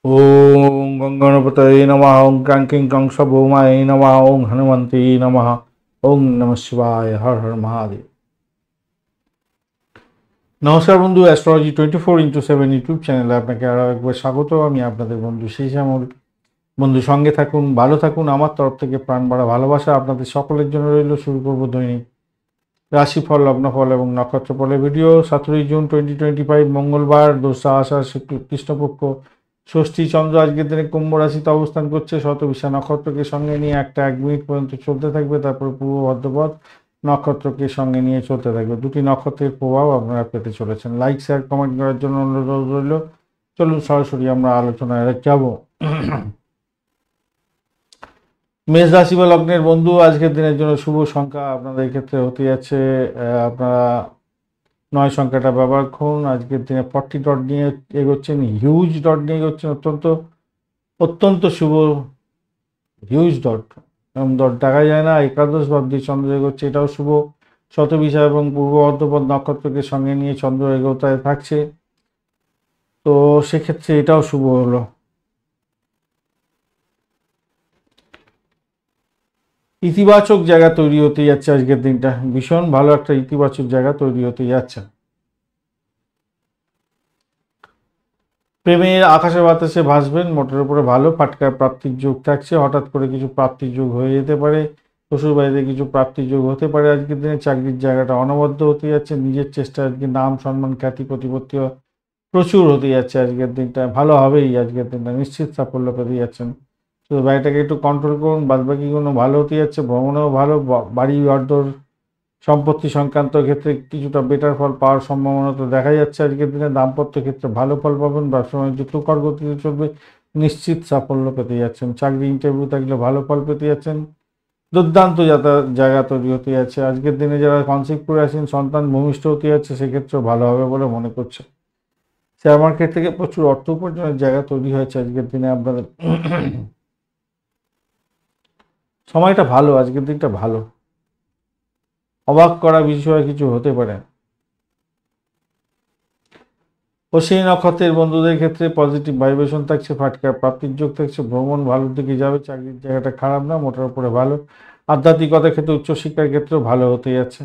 ওং গঙ্গণপতয়ে নমঃ ওং ক্রাঙ্কিং কংসভৌমায় নমঃ ওং হনুমন্তে নমঃ ওং নমঃ শিবায় হর হর মহাদেব। নমস্কার বন্ধু, অ্যাস্ট্রোলজি 24x7 ইউটিউব চ্যানেলে আপনাকে আরও একবার স্বাগত। আমি আপনাদের বন্ধু সেই শ্যামল। বন্ধু সঙ্গে থাকুন, ভালো থাকুন। আমার তরফ থেকে প্রাণ ভরা ভালোবাসা আপনাদের সকলের জন্য রইল। শুরু করব দৈনিক রাশিফল, লগ্নফল এবং নক্ষত্রফলের ভিডিও। 17 জুন 2025 মঙ্গলবার, দোসরা আষাঢ় কৃষ্ণপক্ষ, ষষ্ঠী চন্দ্র আজকের দিনে কুম্ভ রাশিতে অবস্থান করছে। শতবিশা নক্ষত্রকে সঙ্গে নিয়ে 1 মিনিট পর্যন্ত চলতে থাকবে, তারপর পূর্ব ভদ্রপদ নক্ষত্রকে সঙ্গে নিয়ে চলতে থাকবে। দুটি নক্ষত্রের প্রভাব আপনারা পেতে চলেছেন। লাইক, শেয়ার, কমেন্ট করার জন্য অনুরোধ রইল। চলুন সরাসরি আমরা আলোচনায় যাব। মেষ রাশি বা লগ্নের বন্ধু, আজকের দিনের জন্য শুভ সংখ্যা আপনাদের ক্ষেত্রে হতে যাচ্ছে, আপনারা 9 সংখ্যাটা ব্যবহার করুন। আজকের দিনে 40 ডট নিয়ে এগোচ্ছেন, হিউজ ডট নিয়ে এগোচ্ছেন, অত্যন্ত অত্যন্ত শুভ হিউজ ডট। এরকম ডট দেখা যায় না। একাদশ ভাবদি চন্দ্র এগোচ্ছে, এটাও শুভ। শতবিশা এবং পূর্ব ভদ্রপদ নক্ষত্রকে সঙ্গে নিয়ে চন্দ্র এগোতায় থাকছে, তো সেক্ষেত্রে এটাও শুভ হলো। ইতিবাচক জায়গা তৈরি হতে যাচ্ছে আজকের দিনটা, ভীষণ ভালো একটা ইতিবাচক জায়গা তৈরি হতে যাচ্ছে। প্রেমের আকাশে বাতাসে ভাসবেন, মোটের উপরে ভালো। ফাটকার প্রাপ্তির যোগ থাকছে, হঠাৎ করে কিছু প্রাপ্তির যোগ হয়ে যেতে পারে। শ্বশুর বাড়িতে কিছু প্রাপ্তির যোগ হতে পারে আজকের দিনে। চাকরির জায়গাটা অনবদ্য হতে যাচ্ছে। নিজের চেষ্টা আজকে নাম সম্মান খ্যাতি প্রতিপত্তি প্রচুর হতে যাচ্ছে আজকের দিনটা। ভালো হবেই আজকের দিনটা, নিশ্চিত সাফল্য পেতে যাচ্ছেন। শুধু বাড়িটাকে একটু কন্ট্রোল করুন, বাদবাকিগুলো ভালো হতে যাচ্ছে। ভ্রমণেও ভালো, বাড়ি ঘরদোর সম্পত্তি সংক্রান্ত ক্ষেত্রে কিছুটা বেটার ফল পাওয়ার সম্ভাবনা তো দেখা যাচ্ছে আজকের দিনে। দাম্পত্য ক্ষেত্রে ভালো ফল পাবেন। ব্যবসা বাণিজ্য তুখর গতিতে চলবে, নিশ্চিত সাফল্য পেতে যাচ্ছেন। চাকরি ইন্টারভিউ থাকলে ভালো ফল পেতে যাচ্ছেন। দুর্দান্ত জায়গা তৈরি হতে যাচ্ছে আজকের দিনে। যারা কনসিভ করে আছেন, সন্তান ভূমিষ্ঠ হতে যাচ্ছে, সেক্ষেত্রেও ভালো হবে বলে মনে করছে। শেয়ার মার্কেট থেকে প্রচুর অর্থ উপার্জনের জায়গা তৈরি হয়েছে আজকের দিনে আপনাদের। সময়টা ভালো, আজকের দিনটা ভালো। অবাক করা বিষয় কিছু হতে পারে। ও সেই নক্ষত্রের বন্ধুদের ক্ষেত্রে পজিটিভ ভাইব্রেশন থাকছে, ফাটকার প্রাপ্তির যোগ থাকছে। ভ্রমণ ভালোর দিকে যাবে, চাকরির জায়গাটা খারাপ না, মোটার উপরে ভালো। আধ্যাত্মিকতার ক্ষেত্রে উচ্চশিক্ষার ক্ষেত্রেও ভালো হতে যাচ্ছে।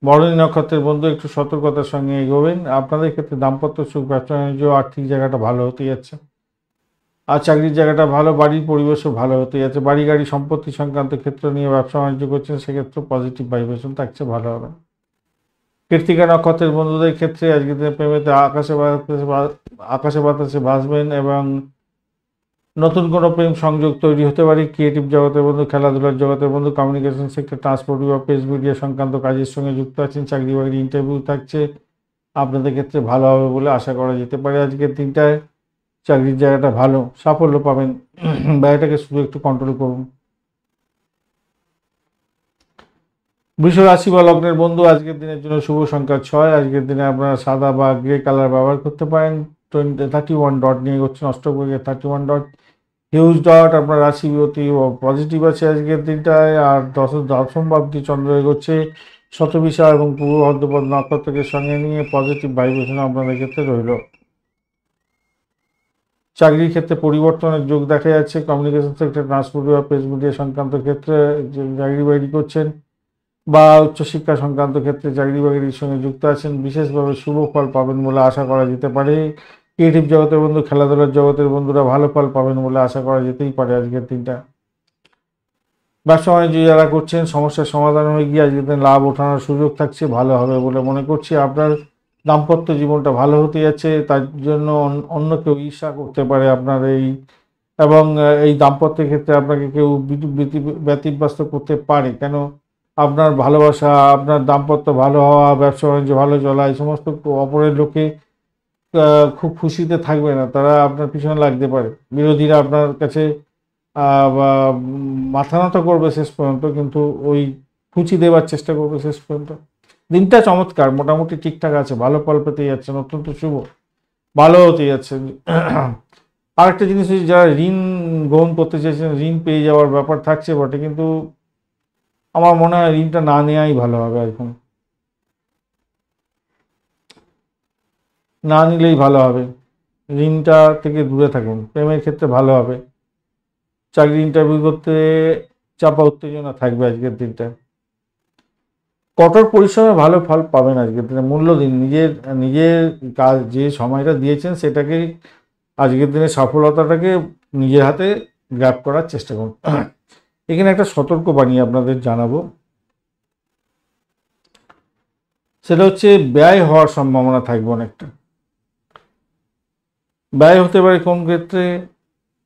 বরণী নক্ষত্রের বন্ধু একটু সতর্কতার সঙ্গে এগোবেন। আপনাদের ক্ষেত্রে দাম্পত্য সুখ, ব্যবসা বাণিজ্য, আর্থিক জায়গাটা ভালো হতে যাচ্ছে। আর চাকরির জায়গাটা ভালো, বাড়ির পরিবেশও ভালো হতে যাচ্ছে। বাড়ি গাড়ি সম্পত্তি সংক্রান্ত ক্ষেত্র নিয়ে ব্যবসা বাণিজ্য করছেন, সেক্ষেত্রে পজিটিভ ভাইব্রেশন থাকছে, ভালো হবে। কৃত্তিকা নক্ষত্রের বন্ধুদের ক্ষেত্রে আজকের দিনে প্রেমেতে আকাশে বাতাসে ভাসবেন এবং নতুন কোনো প্রেম সংযোগ তৈরি হতে পারে। ক্রিয়েটিভ জগতের বন্ধু, খেলাধুলার জগতের বন্ধু, কমিউনিকেশন সেক্টর, ট্রান্সপোর্ট বা প্রেস মিডিয়া সংক্রান্ত কাজের সঙ্গে যুক্ত আছেন। চাকরি বাকরি ইন্টারভিউ থাকছে, আপনাদের ক্ষেত্রে ভালো হবে বলে আশা করা যেতে পারে আজকের দিনটায়। চাকরির জায়গাটা ভালো, সাফল্য পাবেন। ব্যয়টাকে শুধু একটু কন্ট্রোল করুন। বৃষ রাশি বা লগ্নের বন্ধু, আজকের দিনের জন্য শুভ সংখ্যা 6। আজকের দিনে আপনারা সাদা বা গ্রে কালার ব্যবহার করতে পারেন। 31 ডট নিয়ে করছেন, অষ্টভাগে 31 ডট, হিউজ ডট। আপনার রাশি অতি পজিটিভ আছে আজকের দিনটায়। আর দশম ভাবটি চন্দ্র এগোচ্ছে, শতবিশা এবং পূর্ব ভদ্রপদ নক্ষত্রকে সঙ্গে নিয়ে পজিটিভ ভাইব্রেশন আপনাদের ক্ষেত্রে রইল। চাকরির ক্ষেত্রে পরিবর্তনের যোগ দেখা যাচ্ছে। কমিউনিকেশন সেক্টর, ট্রান্সপোর্ট বা প্রেস মিডিয়া সংক্রান্ত ক্ষেত্রে যে চাকরি বাকরি করছেন বা উচ্চশিক্ষা সংক্রান্ত ক্ষেত্রে চাকরি বাকরির সঙ্গে যুক্ত আছেন, বিশেষভাবে শুভ ফল পাবেন বলে আশা করা যেতে পারে। ক্রিয়েটিভ জগতের বন্ধু, খেলাধুলার জগতের বন্ধুরা ভালো ফল পাবেন বলে আশা করা যেতেই পারে আজকের দিনটা। ব্যবসা বাণিজ্য যারা করছেন, সমস্যার সমাধান হয়ে গিয়ে আজকের দিন লাভ ওঠানোর সুযোগ থাকছে, ভালো হবে বলে মনে করছি। আপনার দাম্পত্য জীবনটা ভালো হতে যাচ্ছে, তার জন্য অন্য কেউ ঈর্ষা করতে পারে আপনার এই, এবং এই দাম্পত্যের ক্ষেত্রে আপনাকে কেউ ব্যতিব্যস্ত করতে পারে। কেন? আপনার ভালোবাসা, আপনার দাম্পত্য ভালো হওয়া, ব্যবসা বাণিজ্য ভালো চলা, এই সমস্ত অপরের লোকে খুব খুশিতে থাকবে না, তারা আপনার পিছনে লাগতে পারে। বিরোধীরা আপনার কাছে মাথা নত করবে শেষ পর্যন্ত, কিন্তু ওই খুঁচি দেওয়ার চেষ্টা করবে শেষ পর্যন্ত। দিনটা চমৎকার, মোটামুটি ঠিকঠাক আছে, ভালো ফল পেতে যাচ্ছেন, অত্যন্ত শুভ, ভালো হতে যাচ্ছে। আরেকটা জিনিস হচ্ছে, যারা ঋণ গ্রহণ করতে চাইছেন, ঋণ পেয়ে যাওয়ার ব্যাপার থাকছে বটে, কিন্তু আমার মনে হয় ঋণটা না নেওয়াই ভালো হবে। এখন না নিলেই ভালো হবে। ঋণটা থেকে দূরে থাকুন। প্রেমের ক্ষেত্রে ভালো হবে। চাকরি ইন্টারভিউ করতে চাপা উত্তেজনা থাকবে আজকের দিনটা। কঠোর পরিশ্রমে ভালো ফল পাবেন আজকের দিনে। মূল্য দিন নিজের নিজের কাজ, যে সময়টা দিয়েছেন সেটাকে, আজকের দিনে সফলতাটাকে নিজের হাতে গ্র্যাব করার চেষ্টা করুন। এখানে একটা সতর্কবাণী আপনাদের জানাবো, সেটা হচ্ছে ব্যয় হওয়ার সম্ভাবনা থাকবে অনেকটা। ব্যয় হতে পারে কোন ক্ষেত্রে,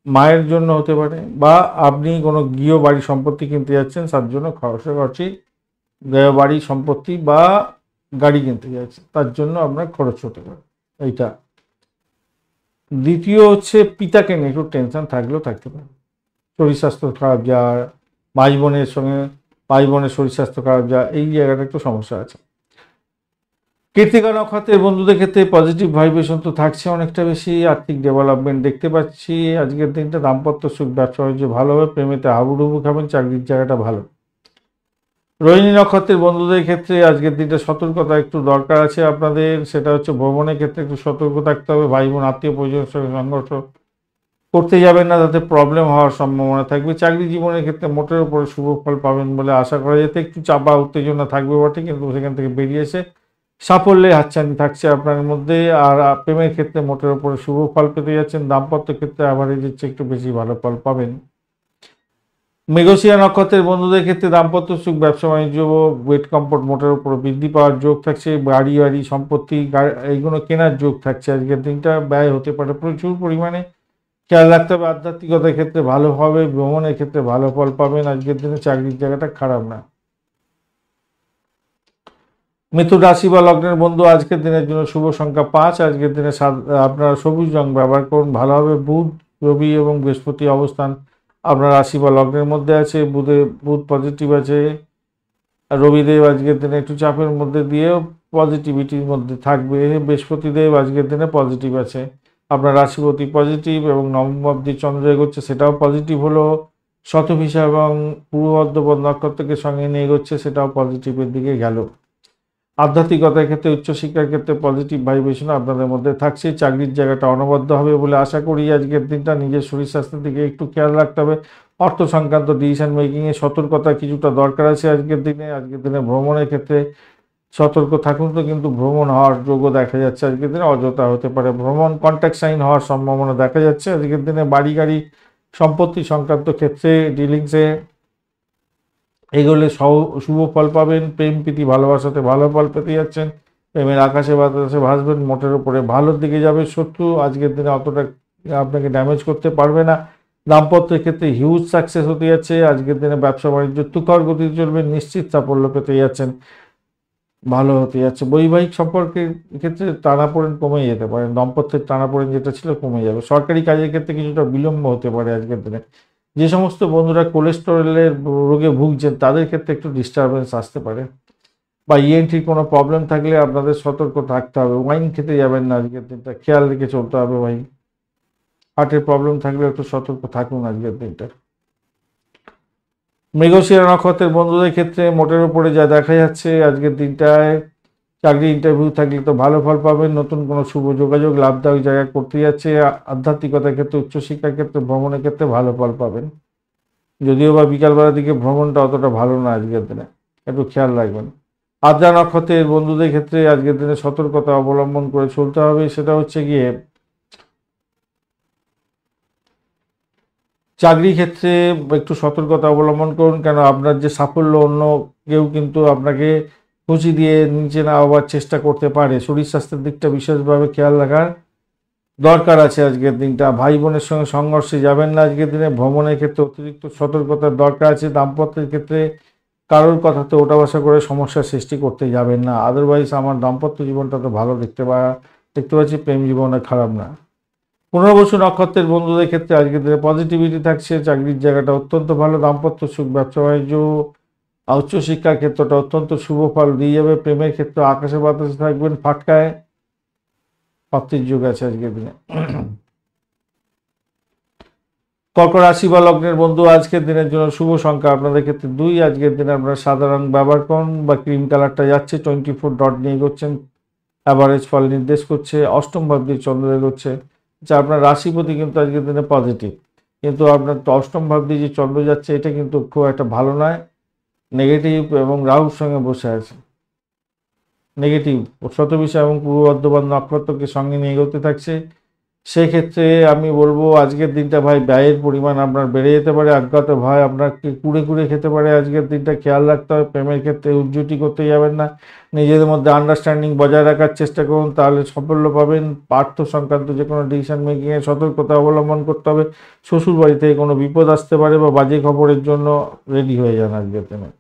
মায়ের জন্য হতে পারে, বা আপনি কোনো গৃহ বাড়ি সম্পত্তি কিনতে যাচ্ছেন তার জন্য খরচাখরচি, গৃহ বাড়ি সম্পত্তি বা গাড়ি কিনতে যাচ্ছেন তার জন্য আপনার খরচ হতে পারে এইটা। দ্বিতীয় হচ্ছে পিতাকে নিয়ে একটু টেনশন থাকলেও থাকতে পারে। শরীর স্বাস্থ্য খারাপ যাওয়া, ভাই বোনের শরীর স্বাস্থ্য খারাপ যাওয়া, এই জায়গাটা একটু সমস্যা আছে। কৃত্তিকা নক্ষত্রের বন্ধুদের ক্ষেত্রে পজিটিভ ভাইব্রেশন তো থাকছে অনেকটা বেশি। আর্থিক ডেভেলপমেন্ট দেখতে পাচ্ছি আজকের দিনটা। দাম্পত্য সুখ, ব্যবসা বাণিজ্য ভালো হবে। প্রেমেতে হাবুডুবু খাবেন। চাকরির জায়গাটা ভালো। রোহিণী নক্ষত্রের বন্ধুদের ক্ষেত্রে আজকের দিনটা সতর্কতা একটু দরকার আছে আপনাদের। সেটা হচ্ছে ভ্রমণের ক্ষেত্রে একটু সতর্ক থাকতে হবে। ভাই বোন আত্মীয় পরিজনের সঙ্গে সংঘর্ষ করতে যাবেন না, তাতে প্রবলেম হওয়ার সম্ভাবনা থাকবে। চাকরি জীবনের ক্ষেত্রে মোটের উপরে শুভ ফল পাবেন বলে আশা করা যেতে। একটু চাপা উত্তেজনা থাকবে বটে, কিন্তু সেখান থেকে বেরিয়ে এসে সাফল্যে হাতছানি থাকছে আপনার মধ্যে। আর প্রেমের ক্ষেত্রে মোটের উপরে শুভ ফল পেতে যাচ্ছেন। দাম্পত্য ক্ষেত্রে অ্যাভারেজের চেয়ে একটু বেশি ভালো ফল পাবেন। মৃগশিরা নক্ষত্রের বন্ধুদের ক্ষেত্রে দাম্পত্য সুখ, ব্যবসা বাণিজ্য, ওয়েট কমফোর্ট মোটের উপর বৃদ্ধি পাওয়ার যোগ থাকছে। বাড়ি সম্পত্তি এইগুলো কেনার যোগ থাকছে আজকের দিনটা। ব্যয় হতে পারে প্রচুর পরিমাণে, খেয়াল রাখতে হবে। আধ্যাত্মিকতার ক্ষেত্রে ভালো হবে। ভ্রমণের ক্ষেত্রে ভালো ফল পাবেন আজকের দিনে। চাকরির জায়গাটা খারাপ না। মিথুন রাশি বা লগ্নের বন্ধু আজকের দিনের জন্য শুভ সংখ্যা 5। আজকের দিনে আপনারা সবুজ রং ব্যবহার করুন, ভালো হবে। বুধ, রবি এবং বৃহস্পতি অবস্থান আপনার রাশি বা লগ্নের মধ্যে আছে। বুধ পজিটিভ আছে। আর রবিদেব আজকের দিনে একটু চাপের মধ্যে দিয়েও পজিটিভিটির মধ্যে থাকবে। বৃহস্পতিদেব আজকের দিনে পজিটিভ আছে। আপনার রাশিপতি পজিটিভ এবং নবম অব্দি চন্দ্র এগোচ্ছে, সেটাও পজিটিভ হলো। শতভিষা এবং পূর্ব ভদ্রপদ নক্ষত্রকে সঙ্গে নিয়ে এগোচ্ছে, সেটাও পজিটিভের দিকে গেল। আধ্যাত্মিকতার ক্ষেত্রে, উচ্চশিক্ষার ক্ষেত্রে পজিটিভ ভাইব্রেশন আপনাদের মধ্যে থাকছে। চাকরির জায়গাটা অনবদ্য হবে বলে আশা করি আজকের দিনটা। নিজের শরীর স্বাস্থ্যের দিকে একটু খেয়াল রাখতে হবে। অর্থ সংক্রান্ত ডিসিশন মেকিংয়ে সতর্কতা কিছুটা দরকার আছে আজকের দিনে। আজকের দিনে ভ্রমণের ক্ষেত্রে সতর্ক থাকুন, তো কিন্তু ভ্রমণ হওয়ার যোগও দেখা যাচ্ছে আজকের দিনে। অযথা হতে পারে ভ্রমণ, কন্ট্যাক্ট সাইন হওয়ার সম্ভাবনা দেখা যাচ্ছে আজকের দিনে। বাড়ি গাড়ি সম্পত্তি সংক্রান্ত ক্ষেত্রে ডিলিংসে এগুলো শুভ ফল পাবেন। প্রেম প্রীতি ভালোবাসাতে ভালো ফল পেতে যাচ্ছেন। প্রেমের আকাশে বাতাসে ভাসবেন, মোটের উপরে ভালোর দিকে যাবে। শত্রু আজকের দিনে অতটা আপনাকে ড্যামেজ করতে পারবে না। দাম্পত্যের ক্ষেত্রে হিউজ সাকসেস হতে যাচ্ছে আজকের দিনে। ব্যবসা বাণিজ্য তুখর গতিতে চলবে, নিশ্চিত সাফল্য পেতে যাচ্ছেন, ভালো হতে যাচ্ছে। বৈবাহিক সম্পর্কের ক্ষেত্রে টানাপোড়েন কমে যেতে পারে। দাম্পত্যের টানাপোড়েন যেটা ছিল কমে যাবে। সরকারি কাজের ক্ষেত্রে কিছুটা বিলম্ব হতে পারে আজকের দিনে। যে সমস্ত বন্ধুরা কোলেস্টেরলের রোগে ভুগছেন তাদের ক্ষেত্রে একটু ডিস্টারবেন্স আসতে পারে, বা ইএনটির কোনো প্রবলেম থাকলে আপনাদের সতর্ক থাকতে হবে। ওয়াইন খেতে যাবেন না আজকের দিনটা, খেয়াল রেখে চলতে হবে ভাই। হার্টের প্রবলেম থাকলে একটু সতর্ক থাকুন আজকের দিনটা। মৃগশিরা নক্ষত্রের বন্ধুদের ক্ষেত্রে মোটের উপরে যা দেখা যাচ্ছে আজকের দিনটায়, চাকরি ইন্টারভিউ থাকলে তো ভালো ফল পাবেন। নতুন কোনো শুভ যোগাযোগ লাভদায়ক জায়গায় করতে যাচ্ছে। আধ্যাত্মিকতার ক্ষেত্রে, উচ্চশিক্ষার ক্ষেত্রে, ভ্রমণের ক্ষেত্রে ভালো ফল পাবেন। যদিও বা বিকালবেলার দিকে ভ্রমণটা অতটা ভালো না আজকের দিনে, একটু খেয়াল রাখবেন। আদ্রা নক্ষত্রের বন্ধুদের ক্ষেত্রে আজকের দিনে সতর্কতা অবলম্বন করে চলতে হবে। সেটা হচ্ছে গিয়ে চাকরি ক্ষেত্রে একটু সতর্কতা অবলম্বন করুন, কেন আপনার যে সাফল্য অন্য কেউ কিন্তু আপনাকে খুশি দিয়ে নিচে নামাবার চেষ্টা করতে পারে। শরীর স্বাস্থ্যের দিকটা বিশেষভাবে খেয়াল রাখার দরকার আছে আজকের দিনটা। ভাই বোনের সঙ্গে সংঘর্ষে যাবেন না আজকের দিনে। ভ্রমণের ক্ষেত্রে অতিরিক্ত সতর্কতার দরকার আছে। দাম্পত্যের ক্ষেত্রে কারোর কথাতে ওঠা বসা করে সমস্যার সৃষ্টি করতে যাবেন না। আদারওয়াইজ আমার দাম্পত্য জীবনটা তো ভালো দেখতে পাচ্ছি, প্রেম জীবনে খারাপ না। পুনর্বসু নক্ষত্রের বন্ধুদের ক্ষেত্রে আজকের দিনে পজিটিভিটি থাকছে। চাকরির জায়গাটা অত্যন্ত ভালো। দাম্পত্য সুখ, ব্যবসা বাণিজ্য, উচ্চশিক্ষার ক্ষেত্রটা অত্যন্ত শুভ ফল দিয়ে যাবে। প্রেমের ক্ষেত্রে আকাশে বাতাসে থাকবেন, ফাটকায় প্রাপ্তির যুগ আছে আজকের দিনে। কর্কট রাশি বা লগ্নের বন্ধু আজকের দিনের জন্য শুভ সংখ্যা আপনাদের ক্ষেত্রে 2। আজকের দিনে আপনারা সাদা রং ব্যবহার করুন, বা ক্রিম কালারটা যাচ্ছে। 24 ডট নিয়ে এগোচ্ছেন, অ্যাভারেজ ফল নির্দেশ করছে। অষ্টম ভাব দিয়ে চন্দ্র এগোচ্ছে, যা আপনার রাশিপতি কিন্তু আজকের দিনে পজিটিভ, কিন্তু আপনার অষ্টম ভাব দিয়ে যে চন্দ্র যাচ্ছে এটা কিন্তু খুব একটা ভালো নয়, নেগেটিভ, এবং রাহুর সঙ্গে বসে আছে নেগেটিভ। শতবিশা এবং পূর্ব বর্ধমান নক্ষত্রকে সঙ্গে নিয়ে এগোতে থাকছে। সেক্ষেত্রে আমি বলবো আজকের দিনটা ভাই ব্যয়ের পরিমাণ আপনার বেড়ে যেতে পারে, অজ্ঞাত ভয় আপনাকে কুড়ে কুড়ে খেতে পারে। আজকের দিনটা খেয়াল রাখতে হবে, প্রেমের ক্ষেত্রে উজ্জুটি করতে যাবেন না, নিজেদের মধ্যে আন্ডারস্ট্যান্ডিং বজায় রাখার চেষ্টা করুন, তাহলে সাফল্য পাবেন। পার্থ সংক্রান্ত যে কোনো ডিসিশন মেকিংয়ে সতর্কতা অবলম্বন করতে হবে। শ্বশুর বাড়ি থেকে কোনো বিপদ আসতে পারে বা বাজে খবরের জন্য রেডি হয়ে যান আজকের দিনে।